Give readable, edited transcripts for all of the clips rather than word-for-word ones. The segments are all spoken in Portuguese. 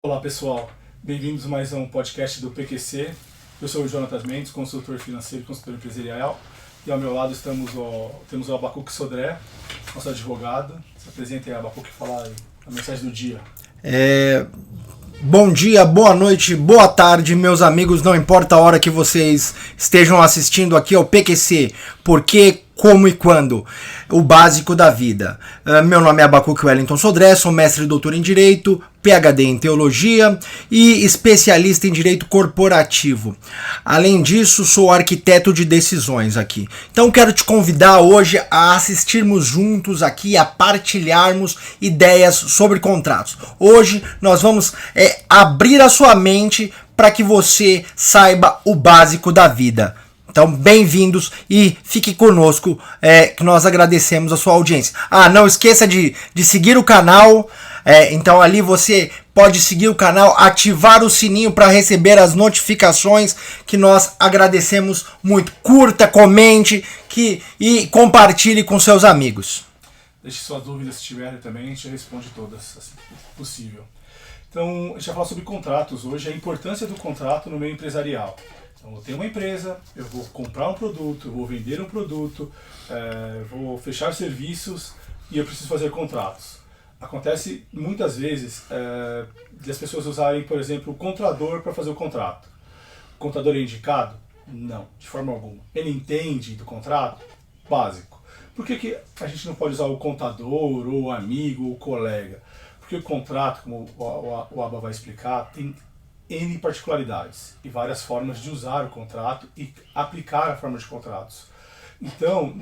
Olá pessoal, bem-vindos a mais um podcast do PQC. Eu sou o Jonatas Mendes, consultor financeiro e consultor empresarial. E ao meu lado temos o Abacuque Sodré, nosso advogado. Se apresente aí, Abacuque, falar a mensagem do dia. Bom dia, boa noite, boa tarde, meus amigos. Não importa a hora que vocês estejam assistindo aqui ao PQC. Por quê? Como e quando? O básico da vida. Meu nome é Abacuque Wellington Sodré, sou mestre e doutor em Direito, PhD em Teologia e especialista em Direito Corporativo. Além disso, sou arquiteto de decisões aqui. Então quero te convidar hoje a assistirmos juntos aqui, a partilharmos ideias sobre contratos. Hoje nós vamos abrir a sua mente para que você saiba o básico da vida. Então, bem-vindos e fique conosco, que nós agradecemos a sua audiência. Não esqueça de seguir o canal, então ali você pode seguir o canal, ativar o sininho para receber as notificações, que nós agradecemos muito. Curta, comente e compartilhe com seus amigos. Deixe suas dúvidas se tiverem também, a gente responde todas, assim que possível. Então, a gente vai falar sobre contratos hoje, a importância do contrato no meio empresarial. Então, eu tenho uma empresa, eu vou comprar um produto, eu vou vender um produto, vou fechar serviços e eu preciso fazer contratos. Acontece muitas vezes de as pessoas usarem, por exemplo, o contador para fazer o contrato. O contador é indicado? Não, de forma alguma. Ele entende do contrato? Básico. Por que a gente não pode usar o contador, ou o amigo, ou o colega? Porque o contrato, como o Aba vai explicar, tem N particularidades e várias formas de usar o contrato e aplicar a forma de contratos. Então,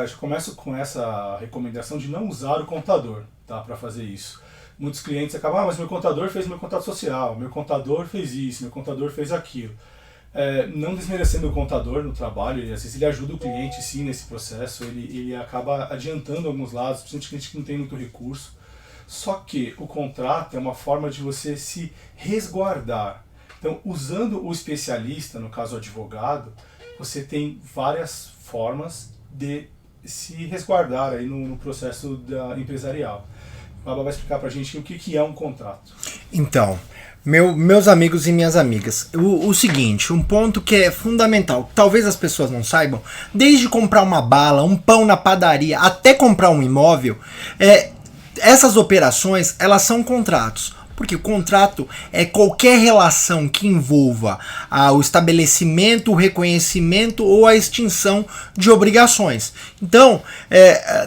já começo com essa recomendação de não usar o contador, tá, para fazer isso. Muitos clientes acabam, mas meu contador fez meu contrato social, meu contador fez isso, meu contador fez aquilo. Não desmerecendo o contador no trabalho, às vezes ele ajuda o cliente sim nesse processo, ele acaba adiantando alguns lados, principalmente cliente que não tem muito recurso. Só que o contrato é uma forma de você se resguardar. Então, usando o especialista, no caso o advogado, você tem várias formas de se resguardar aí no processo empresarial. O Baba vai explicar pra gente o que é um contrato. Então, meus amigos e minhas amigas, o seguinte, um ponto que é fundamental, talvez as pessoas não saibam, desde comprar uma bala, um pão na padaria, até comprar um imóvel, essas operações, elas são contratos. Porque o contrato é qualquer relação que envolva o estabelecimento, o reconhecimento ou a extinção de obrigações. Então,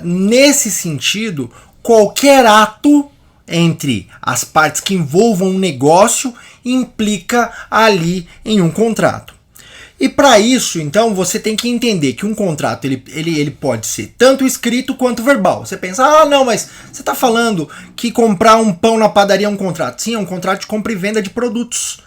nesse sentido, qualquer ato entre as partes que envolvam um negócio implica ali em um contrato. E para isso, então, você tem que entender que um contrato ele pode ser tanto escrito quanto verbal. Você pensa, não, mas você está falando que comprar um pão na padaria é um contrato. Sim, é um contrato de compra e venda de produtos.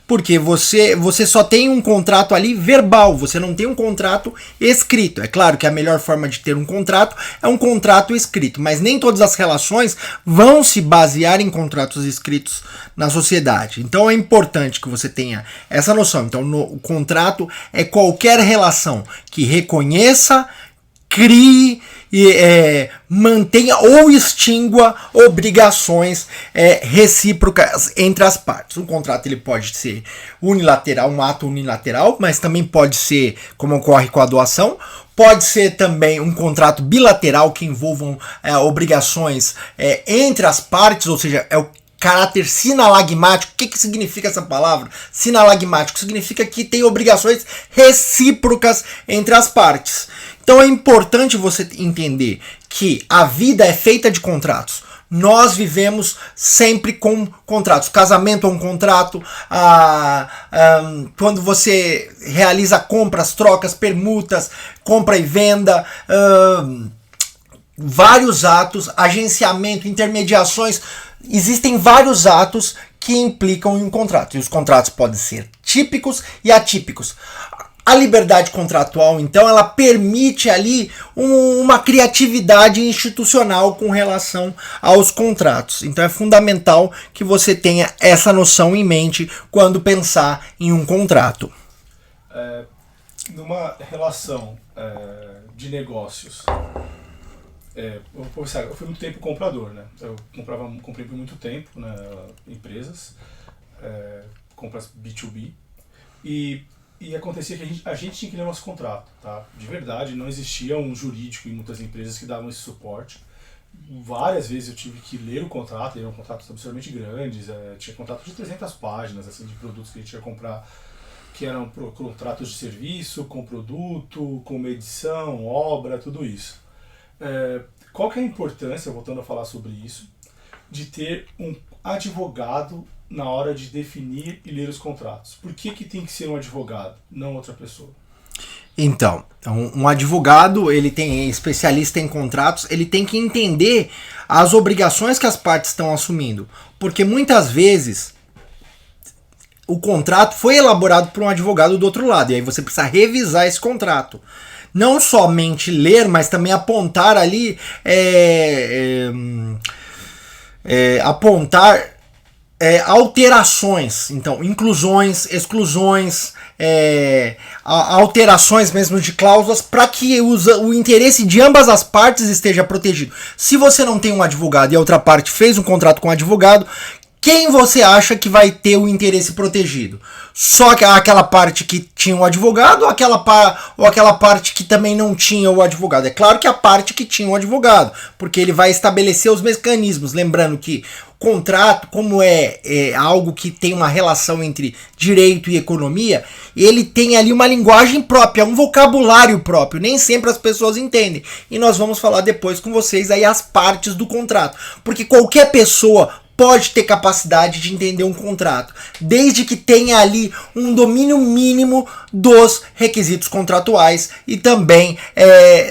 Porque você só tem um contrato ali verbal, você não tem um contrato escrito. É claro que a melhor forma de ter um contrato é um contrato escrito, mas nem todas as relações vão se basear em contratos escritos na sociedade. Então é importante que você tenha essa noção. Então o contrato é qualquer relação que reconheça, crie e mantenha ou extingua obrigações recíprocas entre as partes. Um contrato ele pode ser unilateral, um ato unilateral, mas também pode ser, como ocorre com a doação, pode ser também um contrato bilateral que envolvam obrigações entre as partes, ou seja, é o caráter sinalagmático. O que significa essa palavra? Sinalagmático significa que tem obrigações recíprocas entre as partes. Então é importante você entender que a vida é feita de contratos. Nós vivemos sempre com contratos. Casamento é um contrato. Quando você realiza compras, trocas, permutas, compra e venda, vários atos, agenciamento, intermediações. Existem vários atos que implicam em um contrato. E os contratos podem ser típicos e atípicos. A liberdade contratual, então, ela permite ali uma criatividade institucional com relação aos contratos. Então é fundamental que você tenha essa noção em mente quando pensar em um contrato. Numa relação de negócios, eu fui muito tempo comprador, né? Eu comprei por muito tempo, né, empresas, compras B2B, e acontecia que a gente tinha que ler nosso contrato, tá? De verdade, não existia um jurídico em muitas empresas que davam esse suporte. Várias vezes eu tive que ler o contrato, eram contratos absolutamente grandes, tinha contrato de 300 páginas, assim, de produtos que a gente ia comprar, que eram contratos de serviço, com produto, com medição, obra, tudo isso. Qual que é a importância, voltando a falar sobre isso, de ter um advogado na hora de definir e ler os contratos? Por que tem que ser um advogado, não outra pessoa? Então, um advogado, ele tem especialista em contratos, ele tem que entender as obrigações que as partes estão assumindo. Porque muitas vezes o contrato foi elaborado por um advogado do outro lado, e aí você precisa revisar esse contrato. Não somente ler, mas também apontar ali, alterações, então inclusões, exclusões, alterações mesmo de cláusulas para que o interesse de ambas as partes esteja protegido. Se você não tem um advogado e a outra parte fez um contrato com um advogado, quem você acha que vai ter o interesse protegido? Só aquela parte que tinha o advogado ou aquela parte que também não tinha o advogado? É claro que a parte que tinha o advogado, porque ele vai estabelecer os mecanismos. Lembrando que o contrato, como é algo que tem uma relação entre direito e economia, ele tem ali uma linguagem própria, um vocabulário próprio. Nem sempre as pessoas entendem. E nós vamos falar depois com vocês aí as partes do contrato. Porque qualquer pessoa pode ter capacidade de entender um contrato, desde que tenha ali um domínio mínimo dos requisitos contratuais e também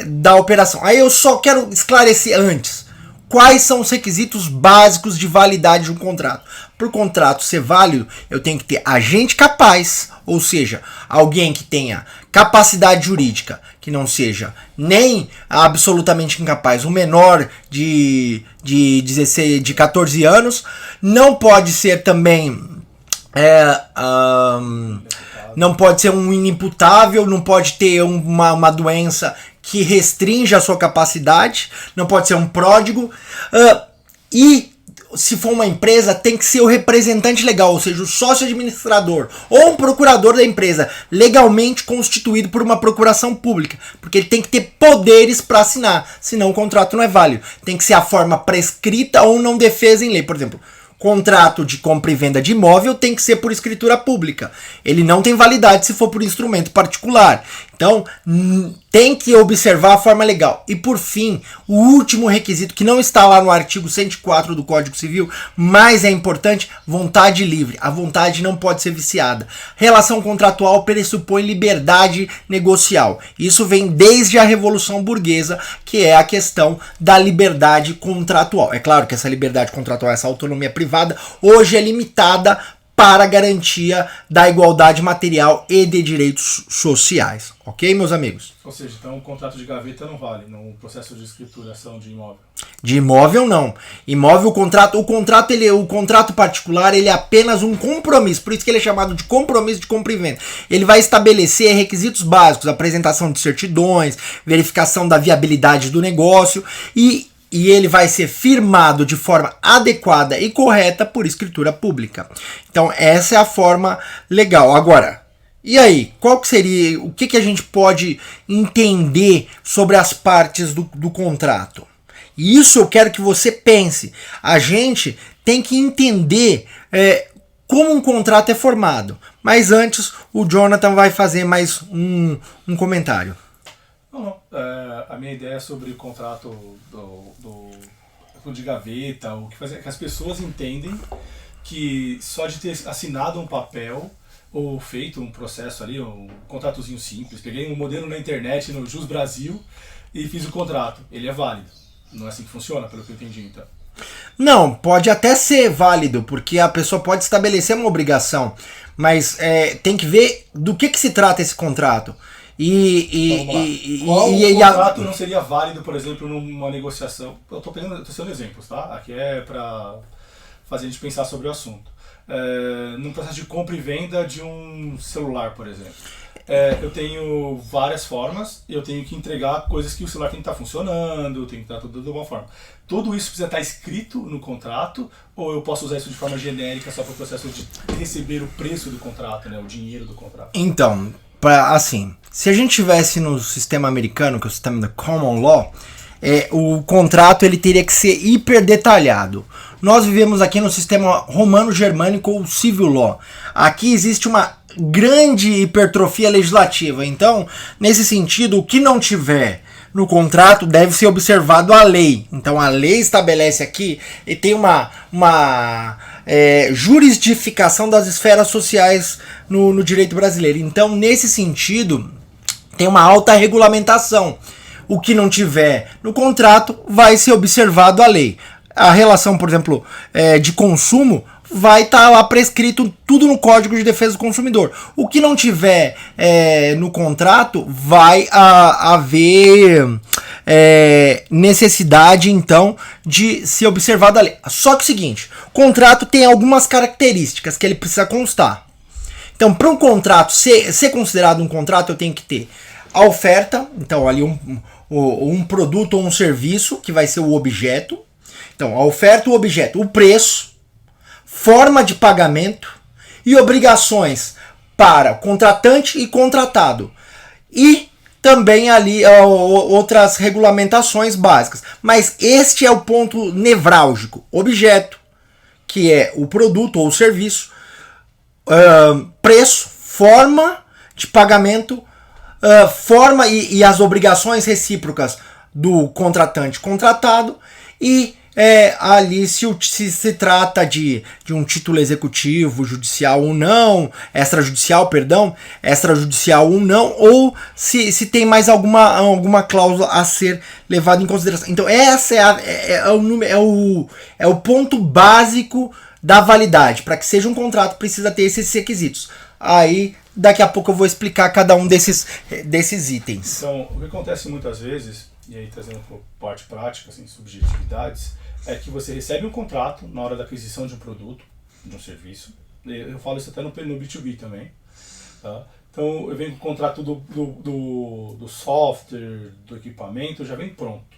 da operação. Aí eu só quero esclarecer antes, quais são os requisitos básicos de validade de um contrato. Para o contrato ser válido, eu tenho que ter agente capaz, ou seja, alguém que tenha capacidade jurídica, que não seja nem absolutamente incapaz, um menor de 14 anos, não pode ser também não pode ser um inimputável, não pode ter uma doença que restringe a sua capacidade, não pode ser um pródigo, e se for uma empresa, tem que ser o representante legal, ou seja, o sócio administrador ou um procurador da empresa legalmente constituído por uma procuração pública, porque ele tem que ter poderes para assinar, senão o contrato não é válido. Tem que ser a forma prescrita ou não defesa em lei. Por exemplo, contrato de compra e venda de imóvel tem que ser por escritura pública. Ele não tem validade se for por instrumento particular. Então, tem que observar a forma legal. E por fim, o último requisito, que não está lá no artigo 104 do Código Civil, mas é importante, vontade livre. A vontade não pode ser viciada. Relação contratual pressupõe liberdade negocial. Isso vem desde a Revolução Burguesa, que é a questão da liberdade contratual. É claro que essa liberdade contratual, essa autonomia privada, hoje é limitada para a garantia da igualdade material e de direitos sociais. Ok, meus amigos? Ou seja, então o contrato de gaveta não vale no processo de escrituração de imóvel? De imóvel, não. Imóvel, o contrato particular, ele é apenas um compromisso, por isso que ele é chamado de compromisso de compra e venda. Ele vai estabelecer requisitos básicos, apresentação de certidões, verificação da viabilidade do negócio e ele vai ser firmado de forma adequada e correta por escritura pública. Então, essa é a forma legal. Agora, e aí? Qual que seria, o que a gente pode entender sobre as partes do contrato? E isso eu quero que você pense. A gente tem que entender como um contrato é formado. Mas antes, o Jonathan vai fazer mais um comentário. Não. A minha ideia é sobre o contrato de gaveta, o que as pessoas entendem que só de ter assinado um papel ou feito um processo ali, um contratozinho simples, peguei um modelo na internet, no Jus Brasil, e fiz o contrato. Ele é válido. Não é assim que funciona, pelo que eu entendi, então. Não, pode até ser válido, porque a pessoa pode estabelecer uma obrigação, mas tem que ver do que se trata esse contrato. Qual contrato não seria válido, por exemplo, numa negociação? Eu estou sendo exemplos, tá? Aqui é para fazer a gente pensar sobre o assunto. Num processo de compra e venda de um celular, por exemplo. eu tenho várias formas, eu tenho que entregar coisas que o celular tem que estar funcionando, tem que estar tudo de uma forma. Tudo isso precisa estar escrito no contrato, ou eu posso usar isso de forma genérica só para o processo de receber o preço do contrato, né, o dinheiro do contrato? Então, assim, se a gente tivesse no sistema americano, que é o sistema da Common Law, o contrato ele teria que ser hiper detalhado. Nós vivemos aqui no sistema romano-germânico ou Civil Law. Aqui existe uma grande hipertrofia legislativa. Então, nesse sentido, o que não tiver no contrato deve ser observado a lei. Então, a lei estabelece aqui e tem uma jurisdificação das esferas sociais no direito brasileiro. Então, nesse sentido, tem uma alta regulamentação. O que não tiver no contrato vai ser observado a lei. A relação, por exemplo, de consumo vai estar lá prescrito tudo no Código de Defesa do Consumidor. O que não tiver no contrato vai haver necessidade, então, de ser observado a lei. Só que é o seguinte, o contrato tem algumas características que ele precisa constar. Então, para um contrato ser considerado um contrato, eu tenho que ter a oferta, então ali um produto ou um serviço, que vai ser o objeto. Então, a oferta, o objeto, o preço, forma de pagamento e obrigações para contratante e contratado. E também ali outras regulamentações básicas. Mas este é o ponto nevrálgico. Objeto, que é o produto ou o serviço, preço, forma de pagamento, forma e as obrigações recíprocas do contratante contratado e ali se trata de um título executivo, judicial ou não, extrajudicial ou não, ou se tem mais alguma cláusula a ser levada em consideração. Então essa é o ponto básico da validade. Para que seja um contrato precisa ter esses requisitos. Aí daqui a pouco eu vou explicar cada um desses itens. Então, o que acontece muitas vezes, e aí trazendo para parte prática, assim, subjetividades, é que você recebe um contrato na hora da aquisição de um produto, de um serviço. Eu falo isso até no B2B também. Tá? Então, eu venho com o contrato do software, do equipamento, já vem pronto.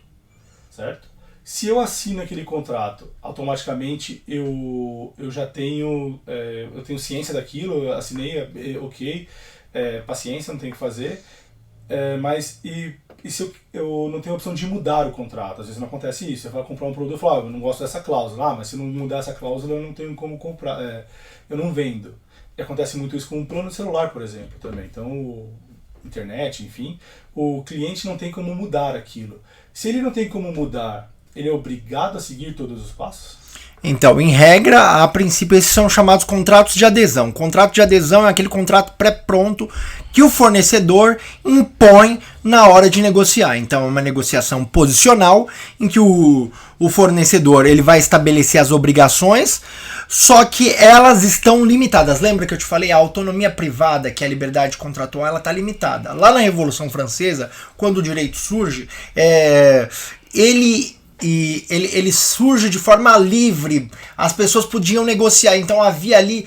Certo? Se eu assino aquele contrato, automaticamente eu já tenho, eu tenho ciência daquilo, eu assinei, ok, paciência, não tenho o que fazer. Mas se eu não tenho a opção de mudar o contrato? Às vezes não acontece isso. Eu vou comprar um produto e falo, eu não gosto dessa cláusula. Mas se não mudar essa cláusula, eu não tenho como comprar, eu não vendo. E acontece muito isso com um plano de celular, por exemplo, também. Então, internet, enfim, o cliente não tem como mudar aquilo. Se ele não tem como mudar, ele é obrigado a seguir todos os passos? Então, em regra, a princípio, esses são chamados contratos de adesão. Contrato de adesão é aquele contrato pré-pronto que o fornecedor impõe na hora de negociar. Então, é uma negociação posicional em que o fornecedor ele vai estabelecer as obrigações, só que elas estão limitadas. Lembra que eu te falei? A autonomia privada, que é a liberdade contratual, ela está limitada. Lá na Revolução Francesa, quando o direito surge, ele surge de forma livre, as pessoas podiam negociar, então havia ali,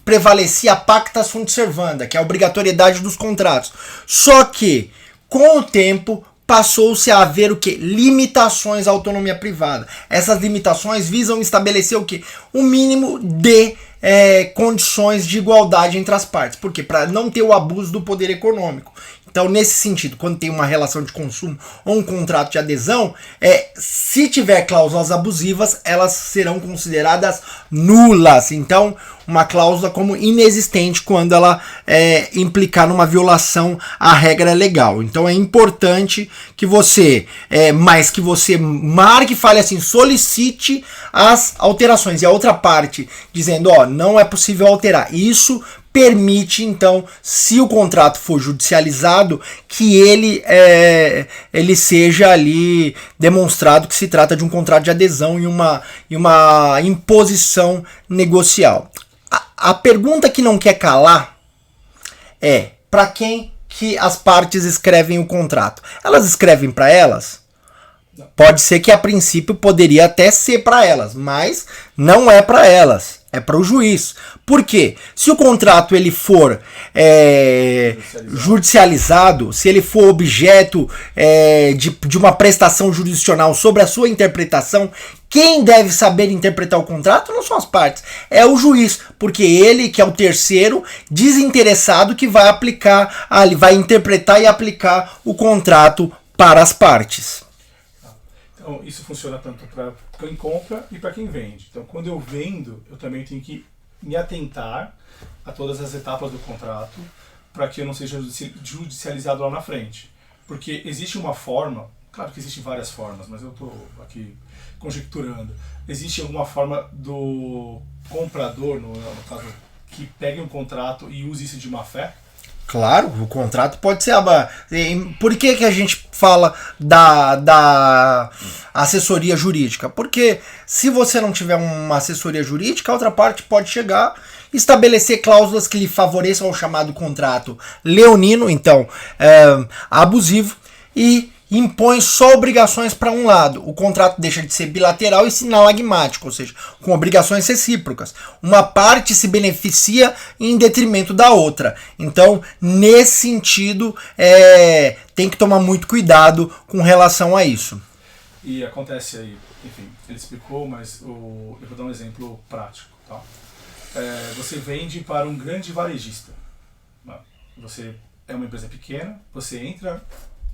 prevalecia a pacta sunt servanda, que é a obrigatoriedade dos contratos. Só que, com o tempo, passou-se a haver o quê? Limitações à autonomia privada. Essas limitações visam estabelecer o quê? O mínimo de condições de igualdade entre as partes. Por quê? Para não ter o abuso do poder econômico. Então, nesse sentido, quando tem uma relação de consumo ou um contrato de adesão, se tiver cláusulas abusivas, elas serão consideradas nulas. Então, uma cláusula como inexistente quando ela implicar numa violação à regra legal. Então, é importante que você, marque e fale assim, solicite as alterações. E a outra parte, dizendo, não é possível alterar. Isso permite, então, se o contrato for judicializado, que ele seja ali demonstrado que se trata de um contrato de adesão e uma imposição negocial. A pergunta que não quer calar é, para quem que as partes escrevem o contrato? Elas escrevem para elas? Pode ser que a princípio poderia até ser para elas, mas não é para elas. é para o juiz. Por quê? Se o contrato ele for judicializado, se ele for objeto de uma prestação jurisdicional sobre a sua interpretação, quem deve saber interpretar o contrato não são as partes, é o juiz, porque ele que é o terceiro desinteressado que vai aplicar, vai interpretar e aplicar o contrato para as partes. Então, isso funciona tanto para quem compra e para quem vende. Então, quando eu vendo, eu também tenho que me atentar a todas as etapas do contrato para que eu não seja judicializado lá na frente. Porque existe uma forma, claro que existem várias formas, mas eu estou aqui conjecturando. Existe alguma forma do comprador, no caso, que pegue um contrato e use isso de má fé? Claro, o contrato pode ser... Por que a gente fala da assessoria jurídica? Porque se você não tiver uma assessoria jurídica, a outra parte pode chegar, estabelecer cláusulas que lhe favoreçam ao chamado contrato leonino, então abusivo, e impõe só obrigações para um lado. O contrato deixa de ser bilateral e sinalagmático, ou seja, com obrigações recíprocas. Uma parte se beneficia em detrimento da outra. Então, nesse sentido, tem que tomar muito cuidado com relação a isso. E acontece aí, enfim, ele explicou, mas eu vou dar um exemplo prático. Tá? Você vende para um grande varejista. Você é uma empresa pequena, você entra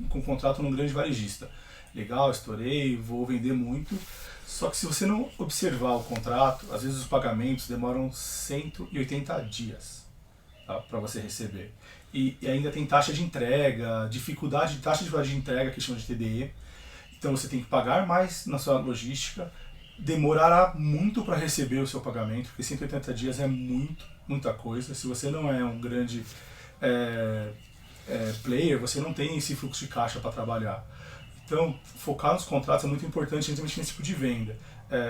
com contrato num grande varejista. Legal, estourei, vou vender muito. Só que se você não observar o contrato, às vezes os pagamentos demoram 180 dias, tá, para você receber. E ainda tem taxa de entrega, dificuldade de taxa de entrega, que chama de TDE. Então você tem que pagar mais na sua logística, demorará muito para receber o seu pagamento, porque 180 dias é muita coisa. Se você não é um grande player, você não tem esse fluxo de caixa para trabalhar. Então, focar nos contratos é muito importante, principalmente nesse tipo de venda.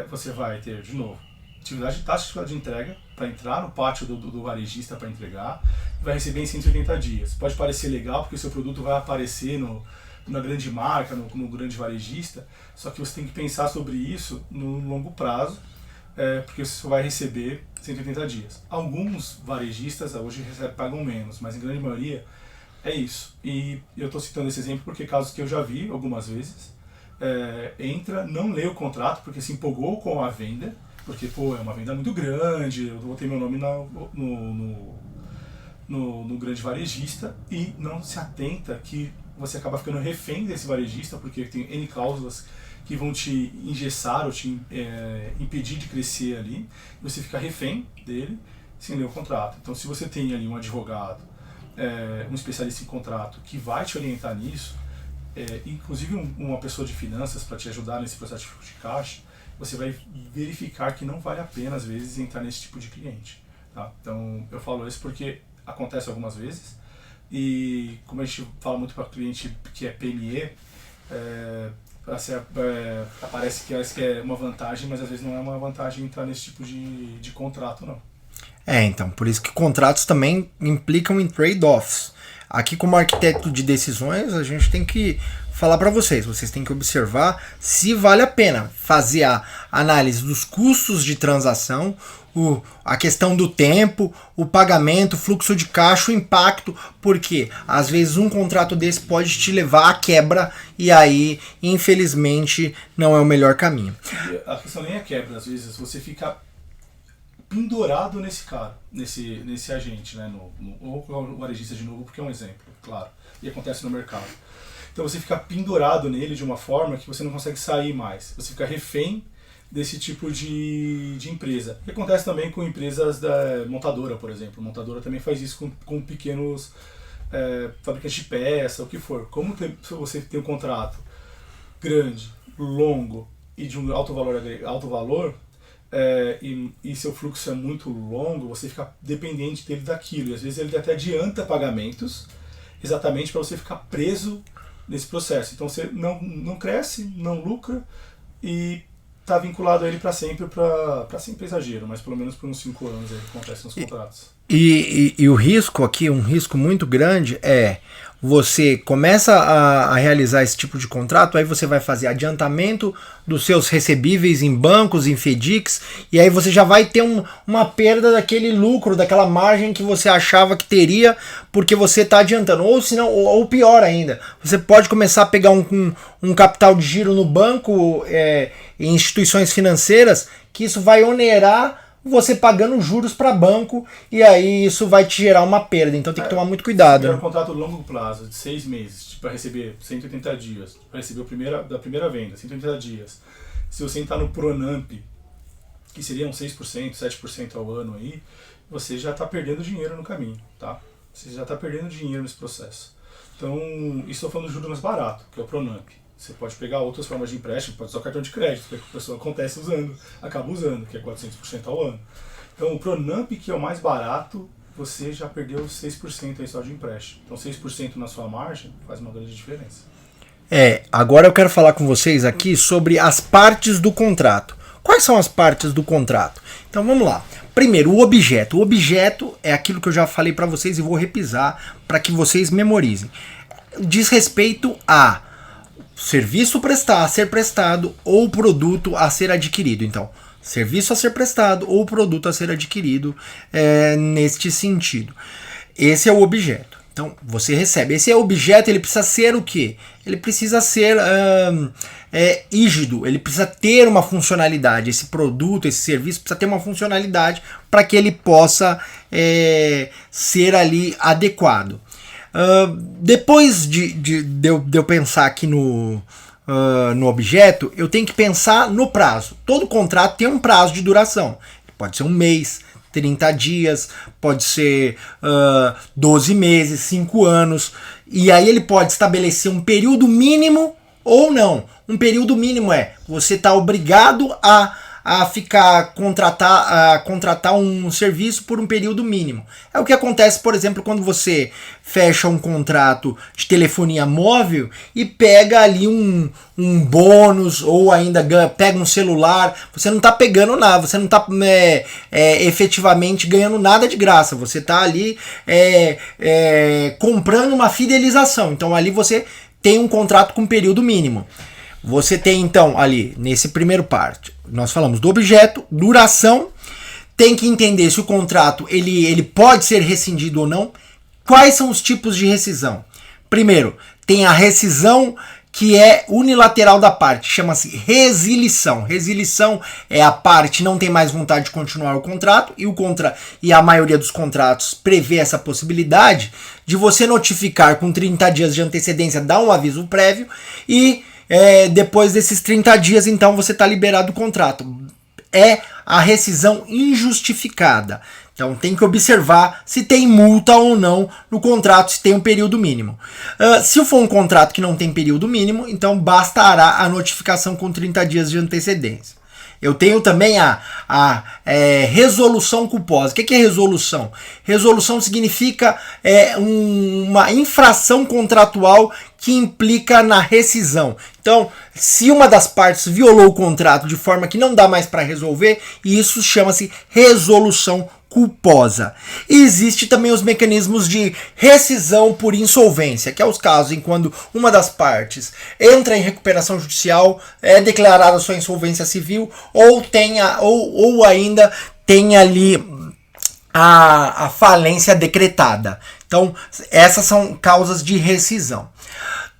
Você vai ter, de novo, atividade de taxa de entrega para entrar no pátio do varejista para entregar, e vai receber em 180 dias. Pode parecer legal, porque o seu produto vai aparecer na grande marca, no grande varejista, só que você tem que pensar sobre isso no longo prazo, porque você só vai receber 180 dias. Alguns varejistas hoje pagam menos, mas em grande maioria é isso. E eu estou citando esse exemplo porque casos que eu já vi algumas vezes, entra, não lê o contrato porque se empolgou com a venda, porque é uma venda muito grande, eu vou ter meu nome no grande varejista, e não se atenta que você acaba ficando refém desse varejista, porque tem N cláusulas que vão te engessar ou te impedir de crescer ali, e você fica refém dele sem ler o contrato. Então, se você tem ali um advogado, um especialista em contrato que vai te orientar nisso, inclusive uma pessoa de finanças para te ajudar nesse processo de fluxo de caixa, você vai verificar que não vale a pena, às vezes, entrar nesse tipo de cliente. Tá? Então, eu falo isso porque acontece algumas vezes, e como a gente fala muito para cliente que é PME, parece que é uma vantagem, mas às vezes não é uma vantagem entrar nesse tipo de contrato, não. Então, por isso que contratos também implicam em trade-offs. Aqui, como arquiteto de decisões, a gente tem que falar para vocês têm que observar se vale a pena fazer a análise dos custos de transação, a questão do tempo, o pagamento, o fluxo de caixa, o impacto, porque às vezes um contrato desse pode te levar à quebra e aí, infelizmente, não é o melhor caminho. A questão nem é quebra, às vezes você fica pendurado nesse cara, nesse agente, né? Ou o varejista de novo, porque é um exemplo, claro, e acontece no mercado. Então você fica pendurado nele de uma forma que você não consegue sair mais, você fica refém desse tipo de empresa. E acontece também com empresas da montadora, por exemplo. A montadora também faz isso com pequenos fabricantes de peça, o que for. Como você tem um contrato grande, longo e de um alto valor, e seu fluxo é muito longo, você fica dependente dele daquilo. E às vezes ele até adianta pagamentos exatamente para você ficar preso nesse processo. Então você não cresce, não lucra e está vinculado a ele para sempre, para ser exagero, mas pelo menos por uns 5 anos aí acontece nos contratos. E o risco aqui, um risco muito grande é você começa a realizar esse tipo de contrato, aí você vai fazer adiantamento dos seus recebíveis em bancos, em FEDICs, e aí você já vai ter uma perda daquele lucro, daquela margem que você achava que teria, porque você está adiantando. Ou senão, ou pior ainda, você pode começar a pegar um capital de giro no banco, em instituições financeiras, que isso vai onerar você pagando juros para banco, e aí isso vai te gerar uma perda. Então tem que tomar muito cuidado. Se um contrato de longo prazo, de 6 meses, para receber 180 dias, para receber da primeira venda, 180 dias. Se você entrar no Pronamp, que seriam 6%, 7% ao ano aí, você já está perdendo dinheiro no caminho, tá? Você já está perdendo dinheiro nesse processo. Então, isso estou falando de juros mais barato, que é o Pronamp. Você pode pegar outras formas de empréstimo, pode usar o cartão de crédito, que a pessoa acaba usando, que é 400% ao ano. Então, o Pronamp, que é o mais barato, você já perdeu 6% aí só de empréstimo. Então, 6% na sua margem faz uma grande diferença. Agora eu quero falar com vocês aqui sobre as partes do contrato. Quais são as partes do contrato? Então, vamos lá. Primeiro, o objeto. O objeto é aquilo que eu já falei para vocês e vou repisar para que vocês memorizem. Diz respeito a serviço a ser prestado ou produto a ser adquirido. Então, serviço a ser prestado ou produto a ser adquirido neste sentido. Esse é o objeto. Então, você recebe. Esse objeto, ele precisa ser o quê? Ele precisa ser rígido, ele precisa ter uma funcionalidade. Esse produto, esse serviço precisa ter uma funcionalidade para que ele possa ser ali adequado. Depois de eu pensar aqui no objeto, eu tenho que pensar no prazo. Todo contrato tem um prazo de duração. Pode ser um mês, 30 dias, pode ser 12 meses, 5 anos. E aí ele pode estabelecer um período mínimo ou não. Um período mínimo você está obrigado a contratar um serviço por um período mínimo. É o que acontece, por exemplo, quando você fecha um contrato de telefonia móvel e pega ali um bônus, ou ainda pega um celular. Você não está pegando nada, você não está efetivamente ganhando nada de graça. Você está ali comprando uma fidelização. Então ali você tem um contrato com período mínimo. Você tem então ali, nesse primeiro parte, nós falamos do objeto, duração, tem que entender se o contrato ele pode ser rescindido ou não. Quais são os tipos de rescisão? Primeiro, tem a rescisão que é unilateral da parte, chama-se resilição. Resilição é a parte não tem mais vontade de continuar o contrato, e a maioria dos contratos prevê essa possibilidade de você notificar com 30 dias de antecedência, dar um aviso prévio, e depois desses 30 dias, então, você está liberado do contrato. É a rescisão injustificada. Então tem que observar se tem multa ou não no contrato, se tem um período mínimo. Se for um contrato que não tem período mínimo, então bastará a notificação com 30 dias de antecedência. Eu tenho também a resolução culposa. O que é resolução? Resolução significa uma infração contratual que implica na rescisão. Então, se uma das partes violou o contrato de forma que não dá mais para resolver, isso chama-se resolução culposa. E existe também os mecanismos de rescisão por insolvência, que é os casos em quando uma das partes entra em recuperação judicial, é declarada sua insolvência civil, ou ainda tem ali a falência decretada. Então, essas são causas de rescisão.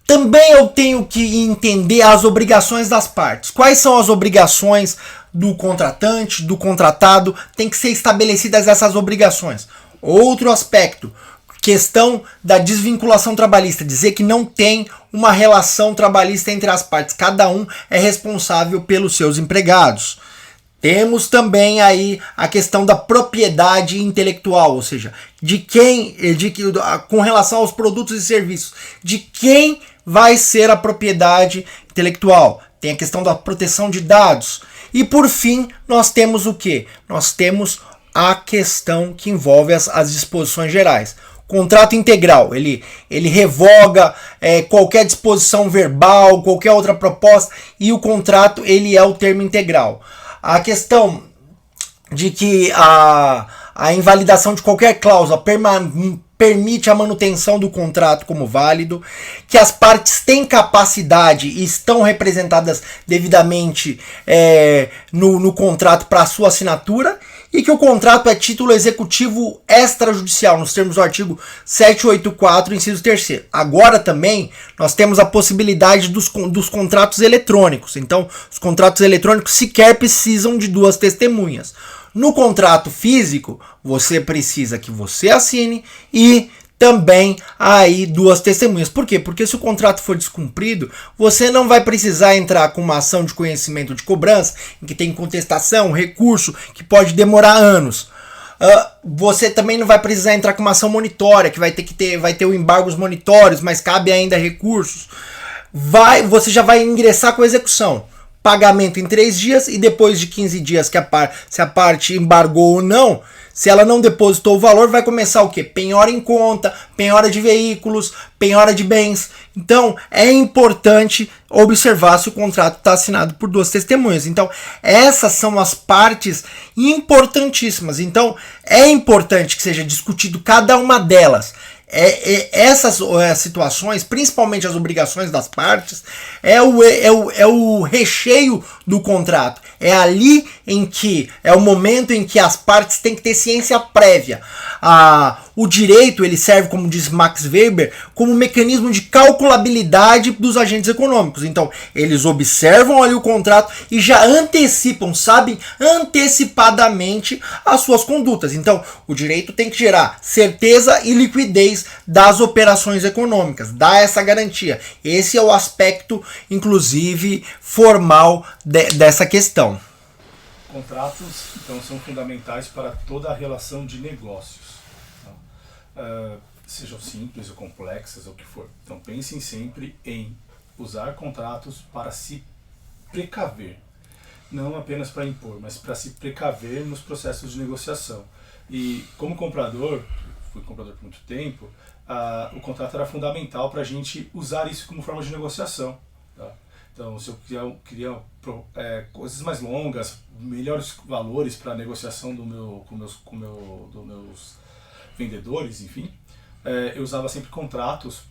Também eu tenho que entender as obrigações das partes. Quais são as obrigações do contratante, do contratado? Tem que ser estabelecidas essas obrigações. Outro aspecto, questão da desvinculação trabalhista. Dizer que não tem uma relação trabalhista entre as partes. Cada um é responsável pelos seus empregados. Temos também aí a questão da propriedade intelectual, ou seja, com relação aos produtos e serviços, de quem vai ser a propriedade intelectual. Tem a questão da proteção de dados. E por fim, nós temos o quê? Nós temos a questão que envolve as disposições gerais. Contrato integral, ele revoga qualquer disposição verbal, qualquer outra proposta, e o contrato ele é o termo integral. A questão de que a a invalidação de qualquer cláusula permite a manutenção do contrato como válido, que as partes têm capacidade e estão representadas devidamente no contrato para a sua assinatura, e que o contrato é título executivo extrajudicial, nos termos do artigo 784, inciso 3º. Agora também nós temos a possibilidade dos contratos eletrônicos. Então, os contratos eletrônicos sequer precisam de 2 testemunhas. No contrato físico, você precisa que você assine e também aí 2 testemunhas. Por quê? Porque se o contrato for descumprido, você não vai precisar entrar com uma ação de conhecimento de cobrança, em que tem contestação, recurso, que pode demorar anos. Você também não vai precisar entrar com uma ação monitória, que vai ter o embargos monitórios, mas cabe ainda recursos. Você já vai ingressar com a execução. Pagamento em 3 dias e depois de 15 dias se a parte embargou ou não, se ela não depositou o valor, vai começar o quê? Penhora em conta, penhora de veículos, penhora de bens. Então, é importante observar se o contrato está assinado por 2 testemunhas. Então, essas são as partes importantíssimas. Então, é importante que seja discutido cada uma delas. Essas situações, principalmente as obrigações das partes, é o recheio do contrato. É ali em que é o momento em que as partes têm que ter ciência prévia. O direito, ele serve, como diz Max Weber, como mecanismo de calculabilidade dos agentes econômicos. Então, eles observam ali o contrato e já antecipam, sabem antecipadamente as suas condutas. Então, o direito tem que gerar certeza e liquidez das operações econômicas, dar essa garantia. Esse é o aspecto, inclusive, formal dessa questão. Contratos, então, são fundamentais para toda a relação de negócios. Sejam simples ou complexas, ou o que for. Então pensem sempre em usar contratos para se precaver. Não apenas para impor, mas para se precaver nos processos de negociação. E como comprador, fui comprador por muito tempo, o contrato era fundamental para a gente usar isso como forma de negociação. Tá? Então, se eu queria coisas mais longas, melhores valores para a negociação dos meus vendedores, enfim, eu usava sempre contratos,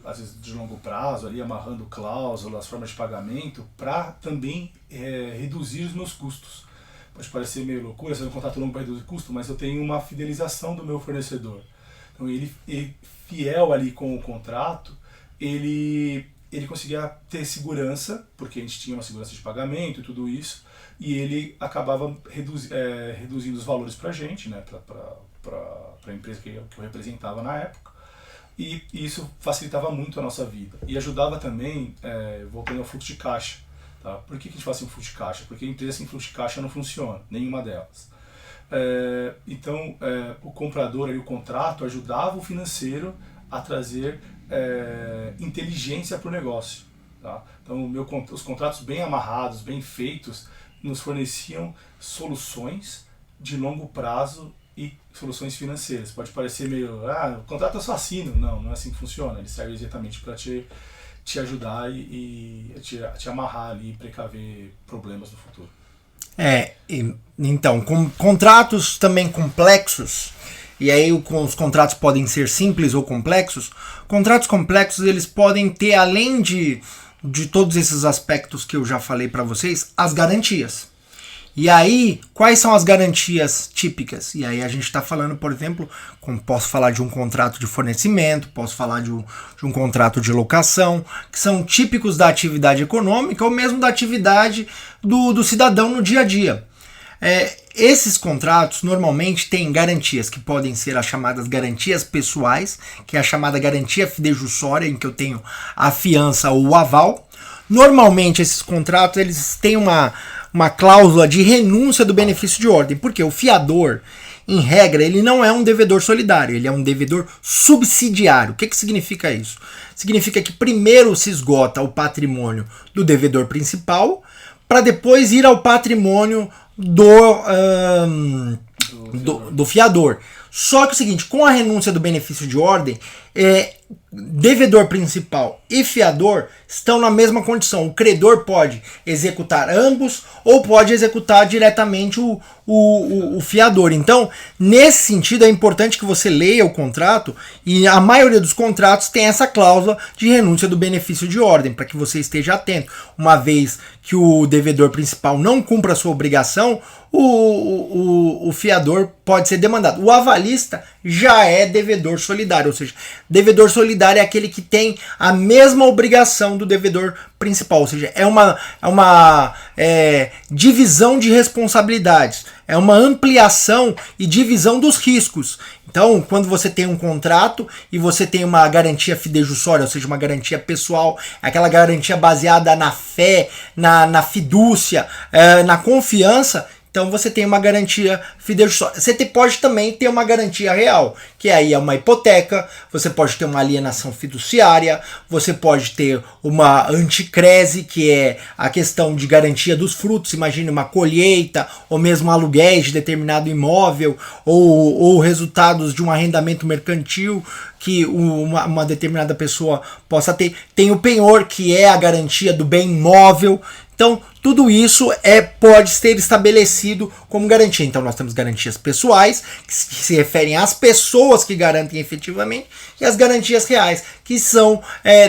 às vezes de longo prazo, ali amarrando cláusulas, formas de pagamento, para também reduzir os meus custos. Pode parecer meio loucura, ser um contrato longo para reduzir custo, mas eu tenho uma fidelização do meu fornecedor. Então ele fiel ali com o contrato, ele conseguia ter segurança, porque a gente tinha uma segurança de pagamento e tudo isso, e ele acabava reduzindo os valores para a gente, né, para a empresa que eu representava na época, e isso facilitava muito a nossa vida. E ajudava também, voltando ao fluxo de caixa. Tá? Por que a gente fala assim, fluxo de caixa? Porque a empresa sem fluxo de caixa não funciona, nenhuma delas. Então, o comprador e o contrato ajudava o financeiro a trazer inteligência para o negócio. Tá? Então, os contratos bem amarrados, bem feitos, nos forneciam soluções de longo prazo e soluções financeiras. Pode parecer meio, o contrato eu só assino. Não é assim que funciona. Ele serve exatamente para te ajudar e te amarrar ali e precaver problemas no futuro. Então, com contratos também complexos, e aí os contratos podem ser simples ou complexos. Contratos complexos, eles podem ter, além de todos esses aspectos que eu já falei para vocês, as garantias. E aí, quais são as garantias típicas? E aí a gente está falando, por exemplo, posso falar de um contrato de fornecimento, posso falar de um contrato de locação, que são típicos da atividade econômica ou mesmo da atividade do cidadão no dia a dia. Esses contratos normalmente têm garantias que podem ser as chamadas garantias pessoais, que é a chamada garantia fidejussória, em que eu tenho a fiança ou o aval. Normalmente esses contratos eles têm uma cláusula de renúncia do benefício de ordem, porque o fiador, em regra, ele não é um devedor solidário, ele é um devedor subsidiário. O que significa isso? Significa que primeiro se esgota o patrimônio do devedor principal, para depois ir ao patrimônio do fiador. Só que é o seguinte, com a renúncia do benefício de ordem, devedor principal e fiador estão na mesma condição. O credor pode executar ambos ou pode executar diretamente o fiador. Então, nesse sentido, é importante que você leia o contrato, e a maioria dos contratos tem essa cláusula de renúncia do benefício de ordem, para que você esteja atento. Uma vez que o devedor principal não cumpra a sua obrigação, o fiador pode ser demandado. O avalista já é devedor solidário, ou seja, devedor solidário é aquele que tem a mesma obrigação do devedor principal, ou seja, é uma divisão de responsabilidades, é uma ampliação e divisão dos riscos. Então, quando você tem um contrato e você tem uma garantia fidejussória, ou seja, uma garantia pessoal, aquela garantia baseada na fé, na fidúcia, na confiança, então você tem uma garantia fidejussória. Você pode também ter uma garantia real, que aí é uma hipoteca, você pode ter uma alienação fiduciária, você pode ter uma anticrese, que é a questão de garantia dos frutos, imagine uma colheita, ou mesmo aluguéis de determinado imóvel, ou resultados de um arrendamento mercantil que uma determinada pessoa possa ter. Tem o penhor, que é a garantia do bem imóvel. Então, tudo isso pode ser estabelecido como garantia. Então, nós temos garantias pessoais, que se referem às pessoas que garantem efetivamente, e as garantias reais, que são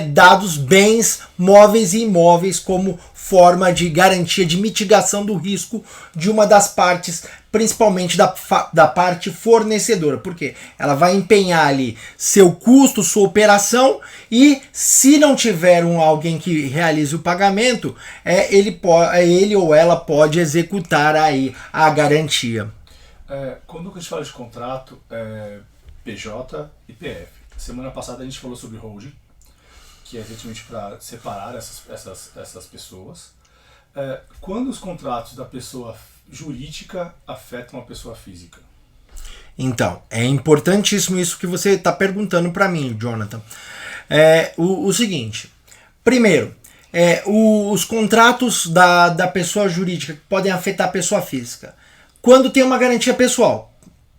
dados bens móveis e imóveis como forma de garantia de mitigação do risco de uma das partes, principalmente da parte fornecedora. Por quê? Ela vai empenhar ali seu custo, sua operação, e se não tiver alguém que realize o pagamento, ele ou ela pode executar aí a garantia. Quando a gente fala de contrato, PJ e PF. Semana passada a gente falou sobre holding, que é exatamente para separar essas pessoas. Quando os contratos da pessoa jurídica afetam a pessoa física? Então, é importantíssimo isso que você está perguntando para mim, Jonathan. O seguinte, primeiro, os contratos da pessoa jurídica que podem afetar a pessoa física. Quando tem uma garantia pessoal,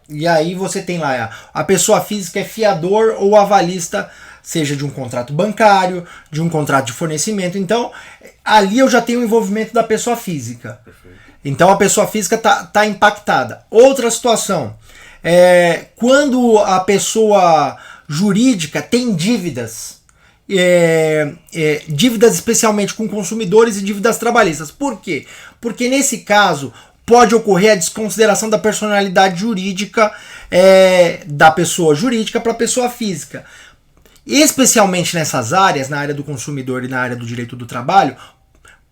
e aí você tem lá, a pessoa física é fiador ou avalista, seja de um contrato bancário, de um contrato de fornecimento. Então, ali eu já tenho o envolvimento da pessoa física. Perfeito. Então, a pessoa física tá impactada. Outra situação, quando a pessoa jurídica tem dívidas, dívidas especialmente com consumidores e dívidas trabalhistas. Por quê? Porque nesse caso pode ocorrer a desconsideração da personalidade jurídica da pessoa jurídica para a pessoa física. Especialmente nessas áreas, na área do consumidor e na área do direito do trabalho.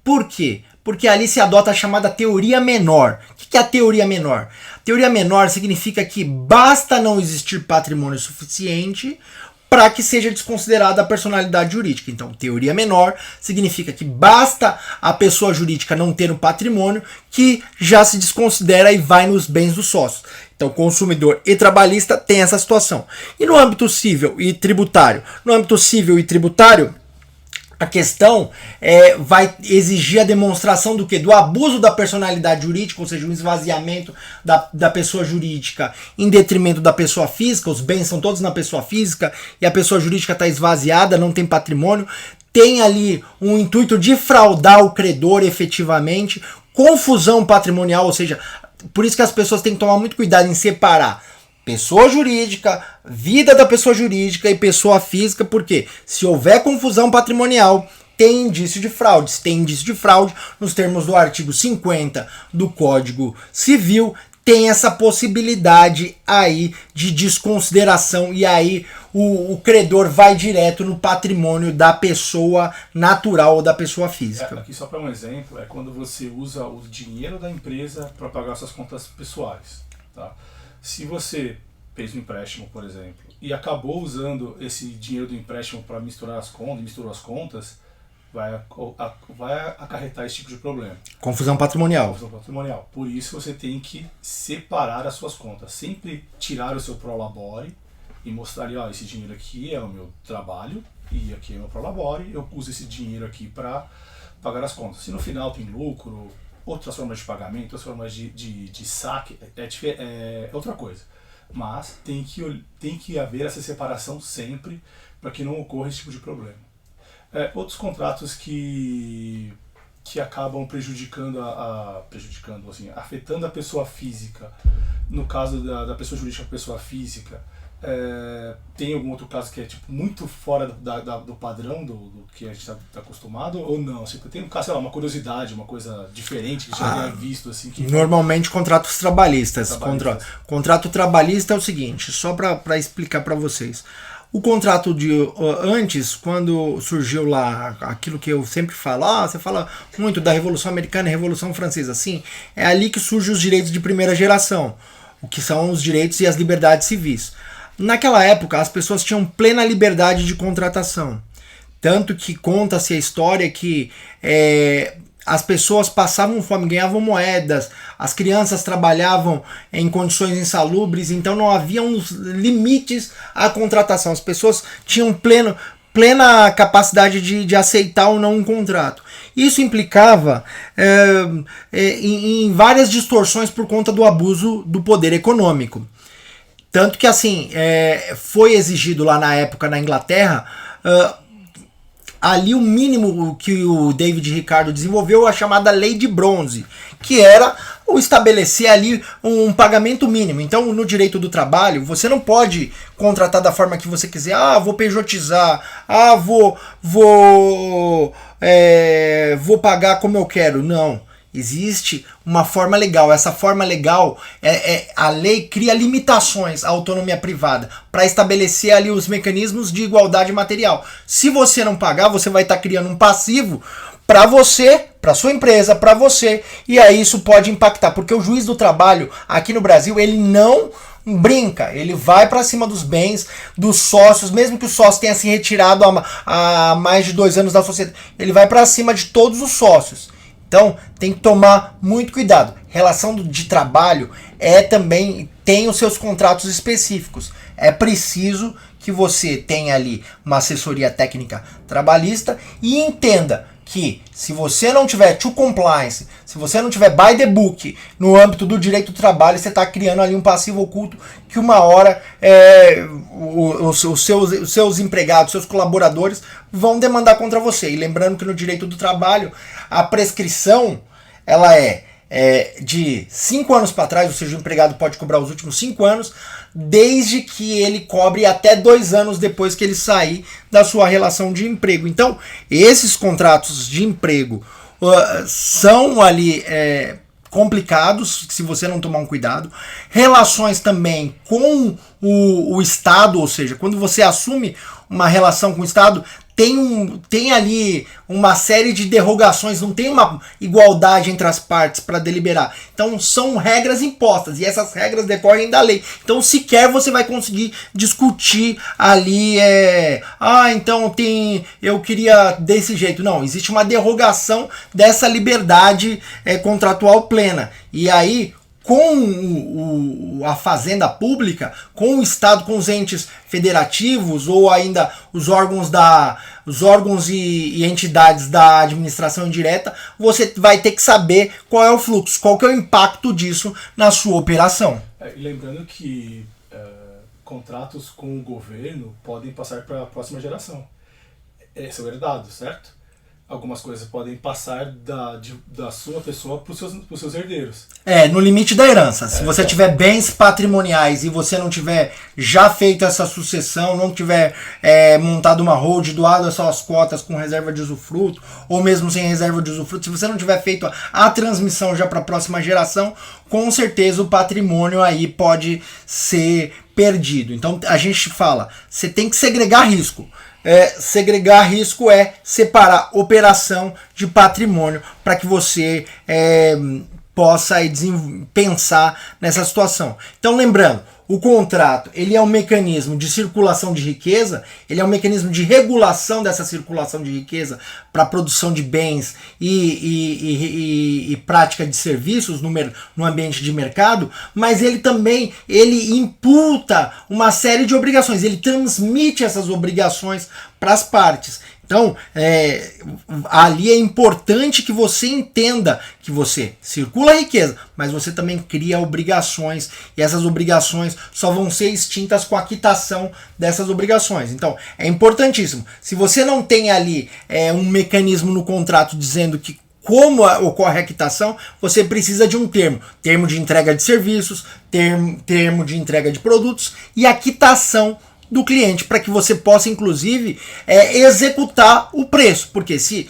Por quê? Porque ali se adota a chamada teoria menor. O que é a teoria menor? Teoria menor significa que basta não existir patrimônio suficiente para que seja desconsiderada a personalidade jurídica. Então, teoria menor significa que basta a pessoa jurídica não ter um patrimônio que já se desconsidera e vai nos bens dos sócios. Então, consumidor e trabalhista tem essa situação. E no âmbito civil e tributário? No âmbito civil e tributário, a questão vai exigir a demonstração do quê? Do abuso da personalidade jurídica, ou seja, um esvaziamento da pessoa jurídica em detrimento da pessoa física. Os bens são todos na pessoa física e a pessoa jurídica está esvaziada, não tem patrimônio. Tem ali um intuito de fraudar o credor efetivamente, confusão patrimonial, ou seja, por isso que as pessoas têm que tomar muito cuidado em separar pessoa jurídica, vida da pessoa jurídica e pessoa física, porque se houver confusão patrimonial, tem indício de fraude. Se tem indício de fraude, nos termos do artigo 50 do Código Civil, tem essa possibilidade aí de desconsideração, e aí o credor vai direto no patrimônio da pessoa natural ou da pessoa física. Aqui só para um exemplo, quando você usa o dinheiro da empresa para pagar suas contas pessoais, tá? Se você fez um empréstimo, por exemplo, e acabou usando esse dinheiro do empréstimo para misturou as contas, vai acarretar esse tipo de problema. Confusão patrimonial. Confusão patrimonial. Por isso você tem que separar as suas contas. Sempre tirar o seu prolabore e mostrar ali, esse dinheiro aqui é o meu trabalho e aqui é o meu prolabore, eu uso esse dinheiro aqui para pagar as contas. Se no final tem lucro, outras formas de pagamento, outras formas de saque, é outra coisa. Mas tem que haver essa separação sempre para que não ocorra esse tipo de problema. Outros contratos que acabam prejudicando assim, afetando a pessoa física. No caso da pessoa jurídica com a pessoa física, tem algum outro caso que é tipo, muito fora do padrão do que a gente está acostumado, ou não? Tipo, tem um caso, sei lá, uma curiosidade, uma coisa diferente que já tenha visto assim? Normalmente contratos trabalhistas. Contrato trabalhista é o seguinte, só para explicar para vocês. O contrato antes, quando surgiu lá aquilo que eu sempre falo, você fala muito da Revolução Americana e Revolução Francesa, assim, é ali que surgem os direitos de primeira geração, o que são os direitos e as liberdades civis. Naquela época, as pessoas tinham plena liberdade de contratação, tanto que conta-se a história que as pessoas passavam fome, ganhavam moedas, as crianças trabalhavam em condições insalubres, então não havia uns limites à contratação. As pessoas tinham plena capacidade de aceitar ou não um contrato. Isso implicava em várias distorções por conta do abuso do poder econômico. Tanto que assim, foi exigido lá na época na Inglaterra, ali o mínimo que o David Ricardo desenvolveu, a chamada Lei de Bronze, que era o estabelecer ali um pagamento mínimo. Então, no direito do trabalho, você não pode contratar da forma que você quiser. Vou pejotizar, vou pagar como eu quero. Não. Existe uma forma legal. Essa forma legal, a lei cria limitações à autonomia privada para estabelecer ali os mecanismos de igualdade material. Se você não pagar, você vai estar criando um passivo para você, para sua empresa, para você, e aí isso pode impactar, porque o juiz do trabalho aqui no Brasil, ele não brinca, ele vai para cima dos bens dos sócios, mesmo que o sócio tenha se retirado há mais de 2 anos da sociedade, ele vai para cima de todos os sócios. Então, tem que tomar muito cuidado. Relação de trabalho também tem os seus contratos específicos. É preciso que você tenha ali uma assessoria técnica trabalhista e entenda que se você não tiver to compliance, se você não tiver by the book no âmbito do direito do trabalho, você está criando ali um passivo oculto que uma hora os seus empregados, seus colaboradores vão demandar contra você. E lembrando que no direito do trabalho a prescrição ela de 5 anos para trás, ou seja, o empregado pode cobrar os últimos 5 anos, desde que ele cobre até 2 anos depois que ele sair da sua relação de emprego. Então, esses contratos de emprego são ali complicados, se você não tomar um cuidado. Relações também com o Estado, ou seja, quando você assume uma relação com o Estado, tem ali uma série de derrogações, não tem uma igualdade entre as partes para deliberar. Então são regras impostas e essas regras decorrem da lei. Então sequer você vai conseguir discutir ali, então eu queria desse jeito. Não, existe uma derrogação dessa liberdade contratual plena. E aí, com a fazenda pública, com o Estado, com os entes federativos ou ainda os órgãos e entidades da administração indireta, você vai ter que saber qual é o fluxo, qual que é o impacto disso na sua operação. E lembrando que contratos com o governo podem passar para a próxima geração. São herdados, certo? Algumas coisas podem passar da sua pessoa para os seus herdeiros. No limite da herança. Se você tiver bens patrimoniais e você não tiver já feito essa sucessão, não tiver montado uma hold, doado as suas cotas com reserva de usufruto, ou mesmo sem reserva de usufruto, se você não tiver feito a transmissão já para a próxima geração, com certeza o patrimônio aí pode ser perdido. Então a gente fala, você tem que segregar risco. Segregar risco é separar operação de patrimônio para que você possa pensar nessa situação. Então lembrando, o contrato ele é um mecanismo de circulação de riqueza, ele é um mecanismo de regulação dessa circulação de riqueza para a produção de bens e prática de serviços no ambiente de mercado, mas ele também imputa uma série de obrigações, ele transmite essas obrigações para as partes. Então, ali é importante que você entenda que você circula a riqueza, mas você também cria obrigações, e essas obrigações só vão ser extintas com a quitação dessas obrigações. Então, é importantíssimo. Se você não tem ali um mecanismo no contrato dizendo que como ocorre a quitação, você precisa de um termo de entrega de serviços, termo de entrega de produtos e a quitação do cliente, para que você possa, inclusive, executar o preço. Porque se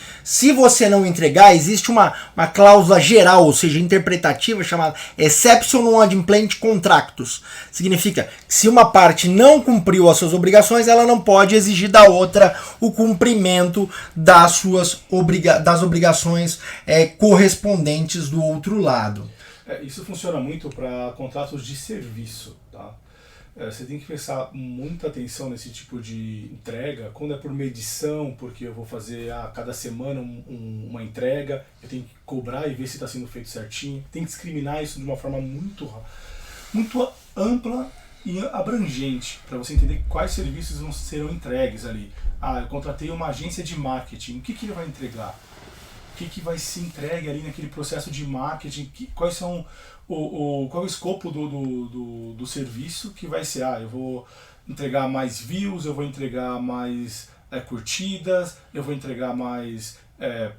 você não entregar, existe uma cláusula geral, ou seja, interpretativa, chamada Exception Non-Adimplent Contractus. Significa que se uma parte não cumpriu as suas obrigações, ela não pode exigir da outra o cumprimento das obrigações correspondentes do outro lado. Isso funciona muito para contratos de serviço, tá? Você tem que prestar muita atenção nesse tipo de entrega, quando é por medição, porque eu vou fazer a cada semana uma entrega, eu tenho que cobrar e ver se está sendo feito certinho. Tem que discriminar isso de uma forma muito ampla e abrangente, para você entender quais serviços serão entregues ali. Eu contratei uma agência de marketing, o que ele vai entregar? O que vai ser entregue ali naquele processo de marketing? Quais são qual é o escopo do serviço que vai ser? Eu vou entregar mais views, eu vou entregar mais curtidas, eu vou entregar mais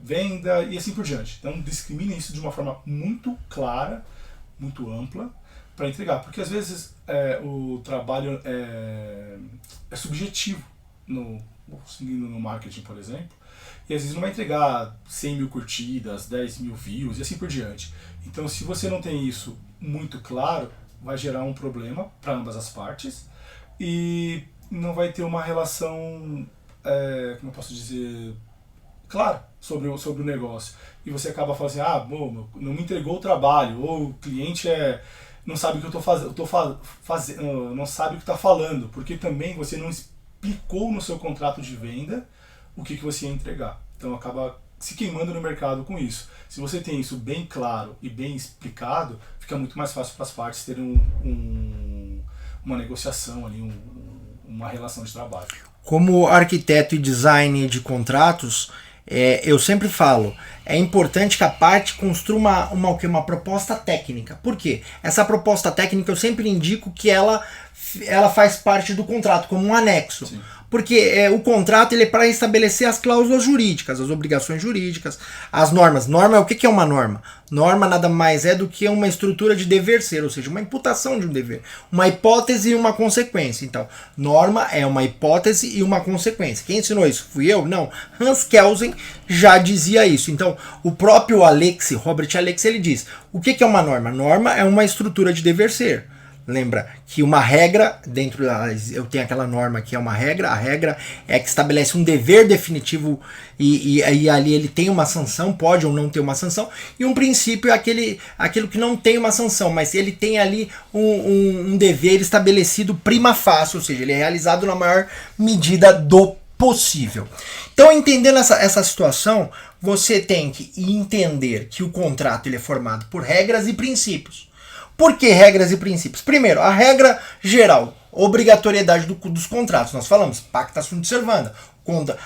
venda e assim por diante. Então discrimina isso de uma forma muito clara, muito ampla, para entregar. Porque às vezes o trabalho é subjetivo, seguindo no marketing, por exemplo. E às vezes não vai entregar 100 mil curtidas, 10 mil views e assim por diante. Então, se você não tem isso muito claro, vai gerar um problema para ambas as partes e não vai ter uma relação, como eu posso dizer, clara sobre o negócio. E você acaba falando assim, não me entregou o trabalho, ou o cliente não sabe o que eu estou fazendo, não sabe o que está falando, porque também você não explicou no seu contrato de venda o que você ia entregar. Então acaba se queimando no mercado com isso. Se você tem isso bem claro e bem explicado, fica muito mais fácil para as partes terem uma negociação ali, uma relação de trabalho. Como arquiteto e design de contratos, eu sempre falo, é importante que a parte construa uma proposta técnica. Por quê? Essa proposta técnica eu sempre indico que ela faz parte do contrato, como um anexo. Sim. Porque o contrato ele é para estabelecer as cláusulas jurídicas, as obrigações jurídicas, as normas. Norma, o que é uma norma? Norma nada mais é do que uma estrutura de dever ser, ou seja, uma imputação de um dever. Uma hipótese e uma consequência. Então, norma é uma hipótese e uma consequência. Quem ensinou isso? Fui eu? Não. Hans Kelsen já dizia isso. Então, o próprio Robert Alexi, ele diz, o que é uma norma? Norma é uma estrutura de dever ser. Lembra que uma regra, eu tenho aquela norma que é uma regra, a regra é que estabelece um dever definitivo e ali ele tem uma sanção, pode ou não ter uma sanção, e um princípio é aquilo que não tem uma sanção, mas ele tem ali um dever estabelecido prima facie, ou seja, ele é realizado na maior medida do possível. Então, entendendo essa situação, você tem que entender que o contrato ele é formado por regras e princípios. Por que regras e princípios? Primeiro, a regra geral, obrigatoriedade dos contratos. Nós falamos, pacta sunt servanda.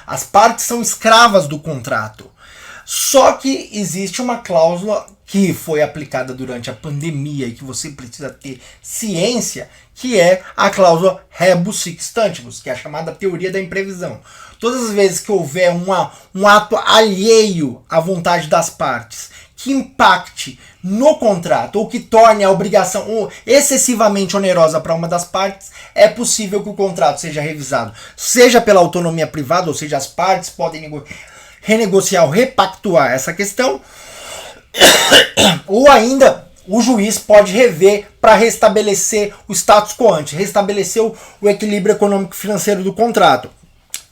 As partes são escravas do contrato. Só que existe uma cláusula que foi aplicada durante a pandemia e que você precisa ter ciência, que é a cláusula rebus sic stantibus, que é a chamada teoria da imprevisão. Todas as vezes que houver um ato alheio à vontade das partes, que impacte no contrato ou que torne a obrigação excessivamente onerosa para uma das partes, é possível que o contrato seja revisado, seja pela autonomia privada, ou seja, as partes podem renegociar ou repactuar essa questão, ou ainda o juiz pode rever para restabelecer o status quo ante, restabelecer o equilíbrio econômico financeiro do contrato.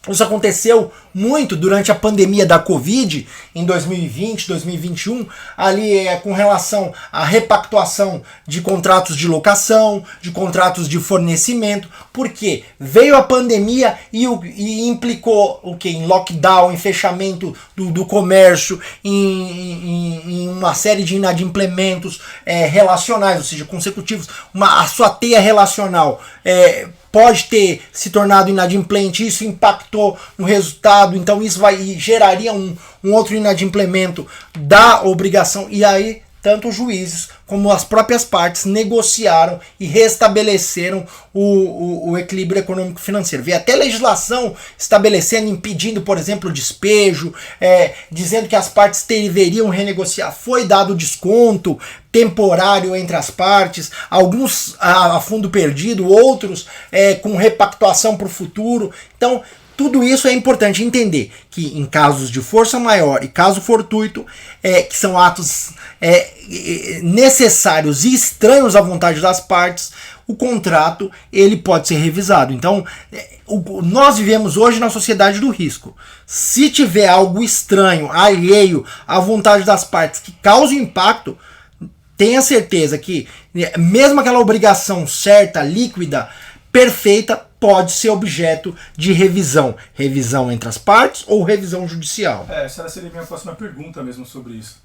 Isso aconteceu muito durante a pandemia da Covid, em 2020, 2021, ali com relação à repactuação de contratos de locação, de contratos de fornecimento, porque veio a pandemia e implicou o quê? Em lockdown, em fechamento do comércio, em uma série de inadimplementos relacionais, ou seja, consecutivos, a sua teia relacional pode ter se tornado inadimplente, isso impactou no resultado prejudicado, então isso geraria um outro inadimplemento da obrigação, e aí tanto os juízes como as próprias partes negociaram e restabeleceram o equilíbrio econômico-financeiro. Veio até legislação estabelecendo, impedindo, por exemplo, o despejo, dizendo que as partes deveriam renegociar. Foi dado desconto temporário entre as partes, alguns a fundo perdido, outros com repactuação para o futuro. Então, tudo isso é importante entender que em casos de força maior e caso fortuito, que são atos necessários e estranhos à vontade das partes, o contrato ele pode ser revisado. Então, nós vivemos hoje na sociedade do risco. Se tiver algo estranho, alheio à vontade das partes que cause impacto, tenha certeza que mesmo aquela obrigação certa, líquida, perfeita, pode ser objeto de revisão. Revisão entre as partes ou revisão judicial. Essa seria a minha próxima pergunta mesmo sobre isso.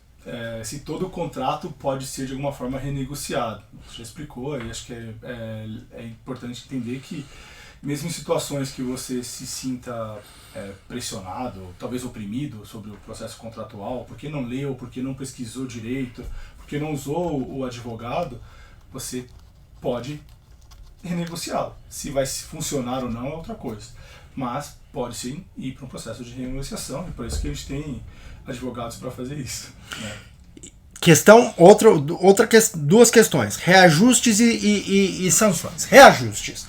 Se todo contrato pode ser de alguma forma renegociado. Você já explicou e acho que é importante entender que mesmo em situações que você se sinta pressionado, talvez oprimido sobre o processo contratual, porque não leu, porque não pesquisou direito, porque não usou o advogado, você pode renegociá-lo. Se vai funcionar ou não é outra coisa. Mas pode sim ir para um processo de renegociação, e por isso que a gente tem advogados para fazer isso. Né? Duas questões. Reajustes e sanções. Reajustes.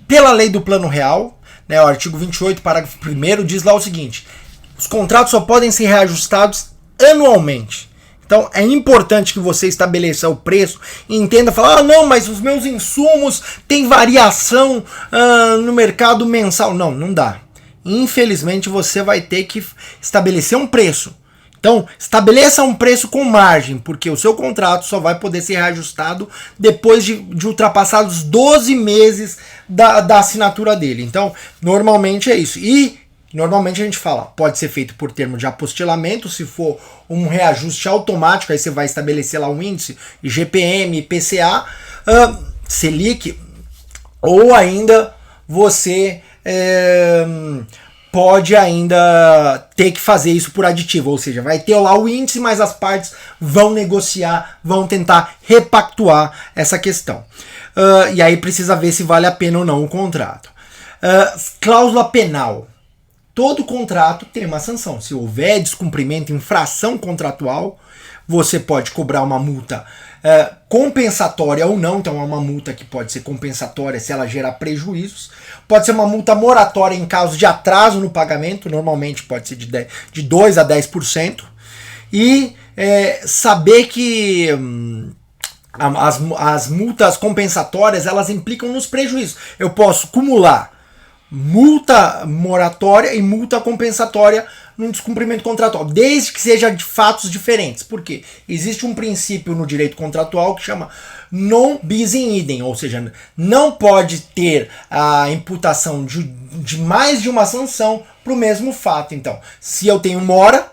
Pela lei do Plano Real, né, o artigo 28, parágrafo 1º, diz lá o seguinte: os contratos só podem ser reajustados anualmente. Então é importante que você estabeleça o preço e entenda, falar, não, mas os meus insumos têm variação no mercado mensal. Não dá. Infelizmente você vai ter que estabelecer um preço. Então estabeleça um preço com margem, porque o seu contrato só vai poder ser reajustado depois de ultrapassados 12 meses da assinatura dele. Então normalmente é isso. E normalmente a gente fala, pode ser feito por termo de apostilamento, se for um reajuste automático, aí você vai estabelecer lá um índice, IGPM, IPCA, Selic, ou ainda você pode ainda ter que fazer isso por aditivo, ou seja, vai ter lá o índice, mas as partes vão negociar, vão tentar repactuar essa questão. E aí precisa ver se vale a pena ou não o contrato. Cláusula penal. Todo contrato tem uma sanção. Se houver descumprimento, infração contratual, você pode cobrar uma multa compensatória ou não. Então é uma multa que pode ser compensatória se ela gerar prejuízos. Pode ser uma multa moratória em caso de atraso no pagamento. Normalmente pode ser de 2 a 10%. E saber que as multas compensatórias elas implicam nos prejuízos. Eu posso acumular multa moratória e multa compensatória num descumprimento contratual, desde que seja de fatos diferentes. Por quê? Existe um princípio no direito contratual que chama non bis in idem, ou seja, não pode ter a imputação de mais de uma sanção para o mesmo fato. Então, se eu tenho mora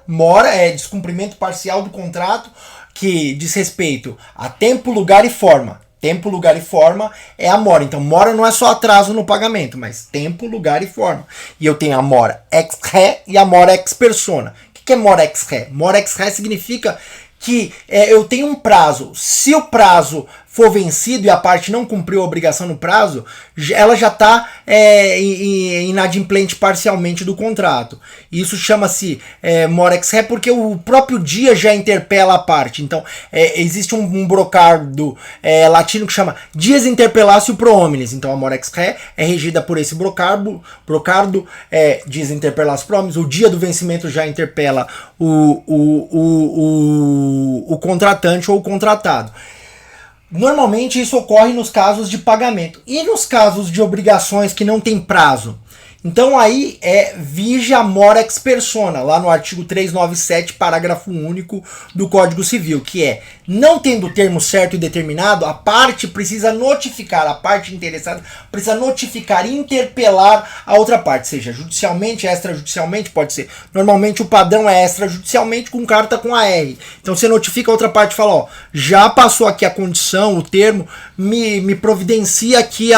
é descumprimento parcial do contrato que diz respeito a tempo, lugar e forma. Tempo, lugar e forma é a mora. Então, mora não é só atraso no pagamento, mas tempo, lugar e forma. E eu tenho a mora ex re e a mora ex persona. O que é mora ex re? Mora ex re significa que eu tenho um prazo. Se o prazo for vencido e a parte não cumpriu a obrigação no prazo, ela já está inadimplente parcialmente do contrato. Isso chama-se mora ex re porque o próprio dia já interpela a parte. Então, existe um brocardo latino que chama dies interpellatio pro homines. Então, a mora ex re é regida por esse brocardo dies interpellatio pro homines. O dia do vencimento já interpela o contratante ou o contratado. Normalmente isso ocorre nos casos de pagamento. E nos casos de obrigações que não tem prazo? Então aí vige a mora ex persona, lá no artigo 397, parágrafo único do Código Civil, que Não tendo o termo certo e determinado, a parte precisa notificar, a parte interessada precisa notificar, interpelar a outra parte, seja judicialmente, extrajudicialmente, pode ser. Normalmente o padrão é extrajudicialmente com carta com AR. Então você notifica a outra parte e fala, ó, já passou aqui a condição, o termo, me providencia aqui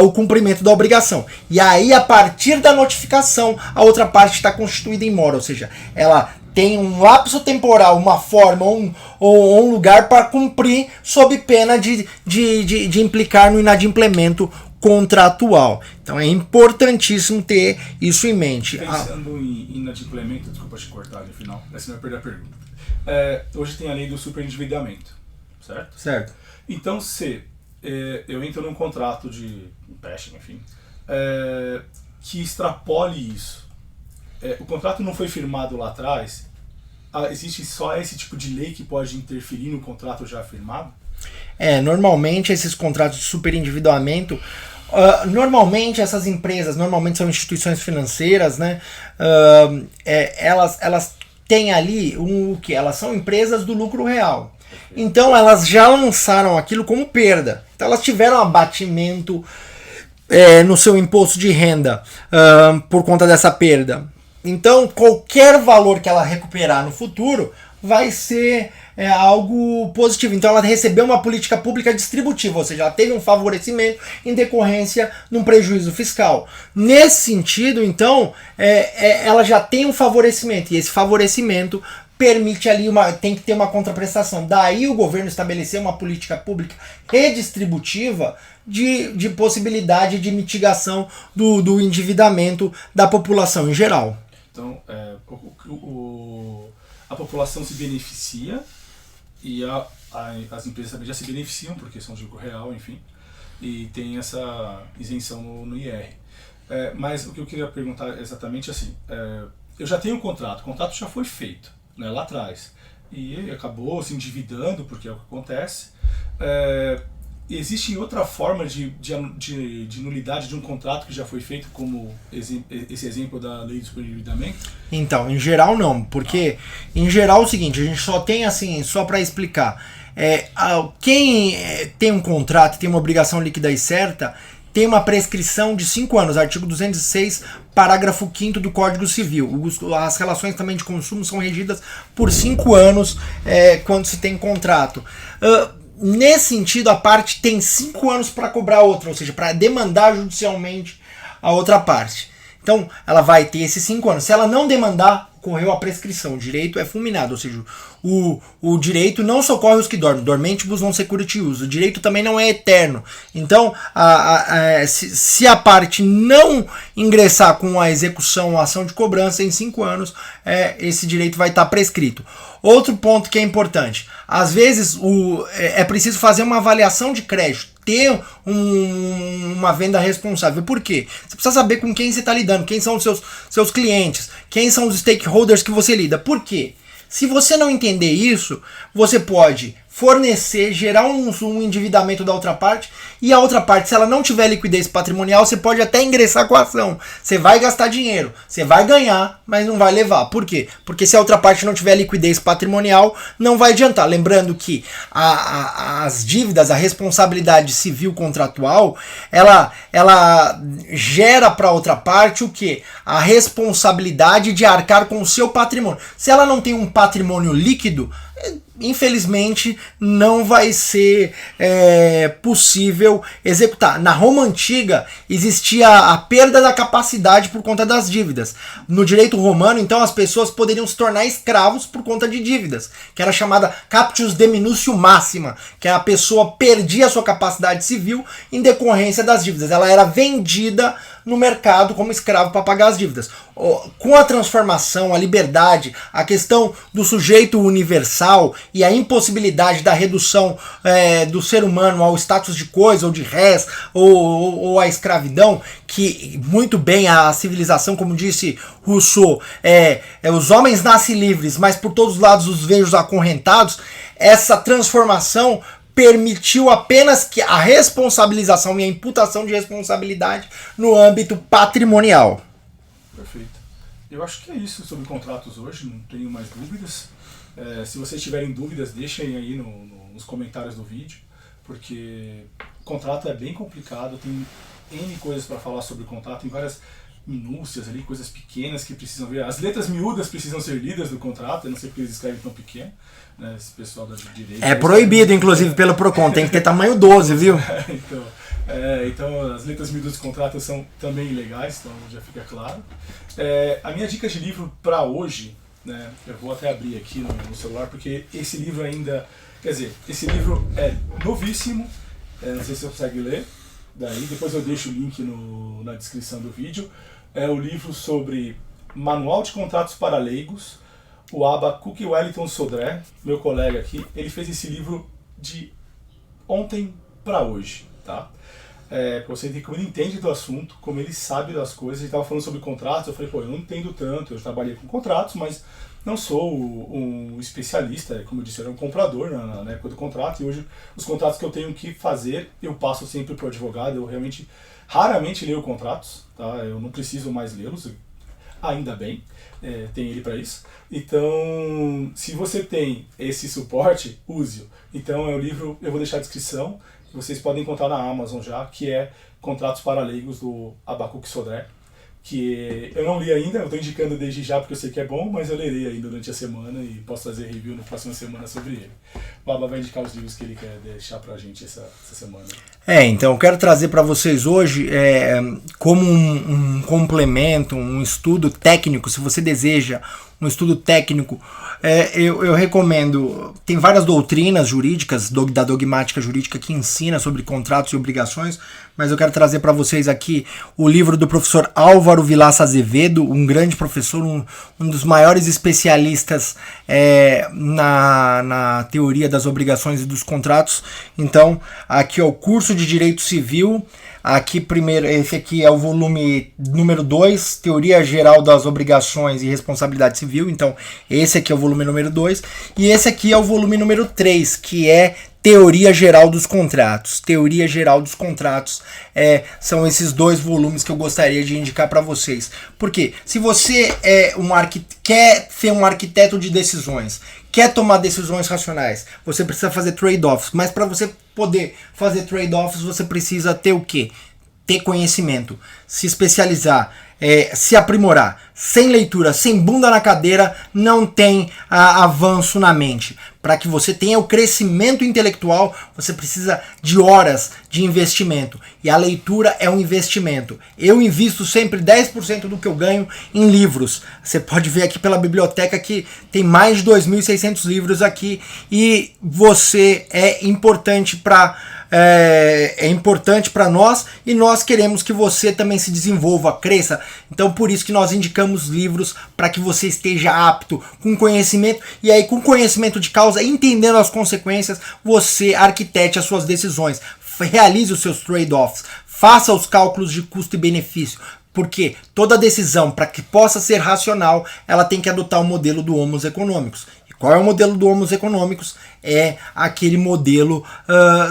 o cumprimento da obrigação. E aí, a partir da notificação, a outra parte está constituída em mora, ou seja, ela tem um lapso temporal, uma forma ou um lugar para cumprir sob pena de implicar no inadimplemento contratual. Então é importantíssimo ter isso em mente. Pensando em inadimplemento, desculpa te cortar no final, mas você vai perder a pergunta. Hoje tem a lei do superendividamento, certo? Certo. Então, se eu entro num contrato de empréstimo, enfim, que extrapole isso, o contrato não foi firmado lá atrás, existe só esse tipo de lei que pode interferir no contrato já firmado? Normalmente esses contratos de superendividamento, normalmente essas empresas, normalmente são instituições financeiras, né? Elas têm ali o que? Elas são empresas do lucro real. Então elas já lançaram aquilo como perda. Então elas tiveram abatimento no seu imposto de renda por conta dessa perda. Então qualquer valor que ela recuperar no futuro vai ser algo positivo. Então ela recebeu uma política pública distributiva, ou seja, ela teve um favorecimento em decorrência de um prejuízo fiscal. Nesse sentido, então, ela já tem um favorecimento, e esse favorecimento permite ali tem que ter uma contraprestação. Daí o governo estabeleceu uma política pública redistributiva de possibilidade de mitigação do endividamento da população em geral. Então, a população se beneficia e as empresas também já se beneficiam, porque são de lucro real, enfim, e tem essa isenção no IR. Mas o que eu queria perguntar exatamente é assim, eu já tenho um contrato, o contrato já foi feito, né, lá atrás, e ele acabou se endividando, porque é o que acontece. Existe outra forma de nulidade de um contrato que já foi feito, como esse exemplo da lei do superendividamento? Então, em geral não, porque em geral é o seguinte, a gente só tem assim, só para explicar, quem tem um contrato, tem uma obrigação líquida e certa, tem uma prescrição de 5 anos, artigo 206, parágrafo 5º do Código Civil. As relações também de consumo são regidas por 5 anos quando se tem contrato. Nesse sentido, a parte tem 5 anos para cobrar outra, ou seja, para demandar judicialmente a outra parte. Então, ela vai ter esses 5 anos. Se ela não demandar, ocorreu a prescrição. O direito é fulminado, ou seja, o direito não socorre os que dormem. Dormentibus non securitius. O direito também não é eterno. Então, se a parte não ingressar com a execução, a ação de cobrança em 5 anos, esse direito vai estar prescrito. Outro ponto que é importante, às vezes é preciso fazer uma avaliação de crédito, ter uma venda responsável. Por quê? Você precisa saber com quem você está lidando, quem são os seus clientes, quem são os stakeholders que você lida. Por quê? Se você não entender isso, você pode fornecer, gerar um endividamento da outra parte, e a outra parte, se ela não tiver liquidez patrimonial, você pode até ingressar com a ação. Você vai gastar dinheiro, você vai ganhar, mas não vai levar. Por quê? Porque se a outra parte não tiver liquidez patrimonial, não vai adiantar. Lembrando que as dívidas, a responsabilidade civil contratual, ela gera para a outra parte o quê? A responsabilidade de arcar com o seu patrimônio. Se ela não tem um patrimônio líquido, infelizmente não vai ser possível executar. Na Roma Antiga existia a perda da capacidade por conta das dívidas. No direito romano, então, as pessoas poderiam se tornar escravos por conta de dívidas, que era chamada captius deminutio máxima, que a pessoa perdia a sua capacidade civil em decorrência das dívidas. Ela era vendida no mercado como escravo para pagar as dívidas. Com a transformação, a liberdade, a questão do sujeito universal e a impossibilidade da redução do ser humano ao status de coisa ou de res ou à escravidão, que muito bem a civilização, como disse Rousseau, os homens nascem livres, mas por todos os lados os vejo acorrentados. Essa transformação permitiu apenas que a responsabilização e a imputação de responsabilidade no âmbito patrimonial. Perfeito. Eu acho que é isso sobre contratos hoje, não tenho mais dúvidas. Se vocês tiverem dúvidas, deixem aí nos comentários do vídeo, porque o contrato é bem complicado, tem N coisas para falar sobre o contrato, tem várias minúcias ali, coisas pequenas que precisam ver. As letras miúdas precisam ser lidas do contrato, eu não sei porque eles escrevem tão pequeno, né, esse pessoal da direita. É proibido, inclusive, pelo PROCON, tem que ter tamanho 12, viu? Então as letras miúdas do contrato são também ilegais, então já fica claro. A minha dica de livro para hoje, né, eu vou até abrir aqui no celular, porque esse livro ainda, quer dizer, esse livro é novíssimo, não sei se você consegue ler, daí depois eu deixo o link na descrição do vídeo. É o livro sobre Manual de Contratos para Leigos, o Habacuc Wellington Sodré, meu colega aqui, ele fez esse livro de ontem para hoje, tá? Pra você entender como ele entende do assunto, como ele sabe das coisas. Ele estava falando sobre contratos, eu falei, eu não entendo tanto, eu trabalhei com contratos, mas não sou um especialista, como eu disse, eu era um comprador na época do contrato, e hoje os contratos que eu tenho que fazer, eu passo sempre para o advogado, eu realmente, raramente leio contratos, tá? Eu não preciso mais lê-los, ainda bem, tem ele para isso. Então, se você tem esse suporte, use-o. Então é o livro, eu vou deixar a descrição, vocês podem encontrar na Amazon já, que é Contratos para Leigos, do Habacuc Sodré, que eu não li ainda, eu estou indicando desde já porque eu sei que é bom, mas eu lerei aí durante a semana e posso fazer review na próxima semana sobre ele. O Baba vai indicar os livros que ele quer deixar pra gente essa semana. Então eu quero trazer para vocês hoje, como um complemento, um estudo técnico, se você deseja um estudo técnico, eu recomendo, tem várias doutrinas jurídicas, da dogmática jurídica que ensina sobre contratos e obrigações, mas eu quero trazer para vocês aqui o livro do professor Álvaro Vilaça Azevedo, um grande professor, um dos maiores especialistas na teoria das obrigações e dos contratos. Então, aqui é o curso de Direito Civil. Aqui primeiro, esse aqui é o volume número 2, Teoria Geral das Obrigações e Responsabilidade Civil. Então, esse aqui é o volume número 2. E esse aqui é o volume número 3, que é Teoria Geral dos Contratos. Teoria Geral dos Contratos são esses dois volumes que eu gostaria de indicar para vocês. Porque se você quer ser um arquiteto de decisões, quer tomar decisões racionais, você precisa fazer trade-offs. Mas para você poder fazer trade-offs, você precisa ter o quê? Ter conhecimento, se especializar, se aprimorar. Sem leitura, sem bunda na cadeira, não tem avanço na mente. Para que você tenha o crescimento intelectual, você precisa de horas de investimento. E a leitura é um investimento. Eu invisto sempre 10% do que eu ganho em livros. Você pode ver aqui pela biblioteca que tem mais de 2.600 livros aqui. E você é importante para nós, e nós queremos que você também se desenvolva, cresça. Então por isso que nós indicamos livros, para que você esteja apto, com conhecimento, e aí com conhecimento de causa, entendendo as consequências, você arquitete as suas decisões, realize os seus trade-offs, faça os cálculos de custo e benefício. Porque toda decisão, para que possa ser racional, ela tem que adotar o modelo do Homo econômicos. Qual é o modelo do Homo econômicos? É aquele modelo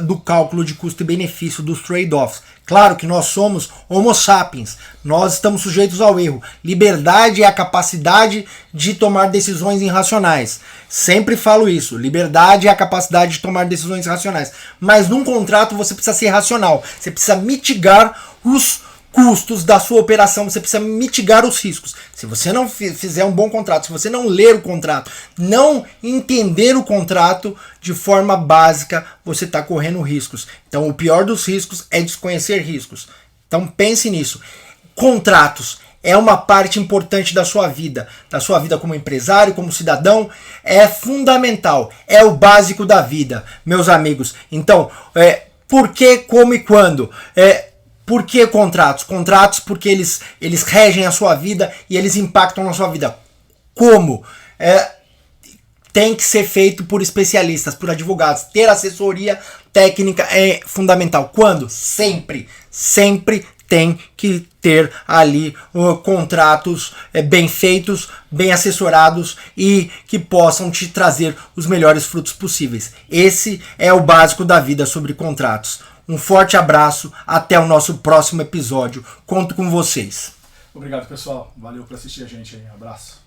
do cálculo de custo e benefício, dos trade-offs. Claro que nós somos Homo sapiens, nós estamos sujeitos ao erro. Liberdade é a capacidade de tomar decisões irracionais. Sempre falo isso, liberdade é a capacidade de tomar decisões racionais. Mas num contrato você precisa ser racional, você precisa mitigar os custos da sua operação, você precisa mitigar os riscos. Se você não fizer um bom contrato, se você não ler o contrato, não entender o contrato de forma básica, você está correndo riscos. Então o pior dos riscos é desconhecer riscos. Então pense nisso. Contratos é uma parte importante da sua vida como empresário, como cidadão, é fundamental, é o básico da vida, meus amigos. Então, por que, como e quando? Por que contratos? Contratos porque eles regem a sua vida e eles impactam na sua vida. Como? Tem que ser feito por especialistas, por advogados. Ter assessoria técnica é fundamental. Quando? Sempre. Sempre tem que ter ali contratos bem feitos, bem assessorados e que possam te trazer os melhores frutos possíveis. Esse é o básico da vida sobre contratos. Um forte abraço, até o nosso próximo episódio. Conto com vocês. Obrigado, pessoal. Valeu por assistir a gente aí. Abraço.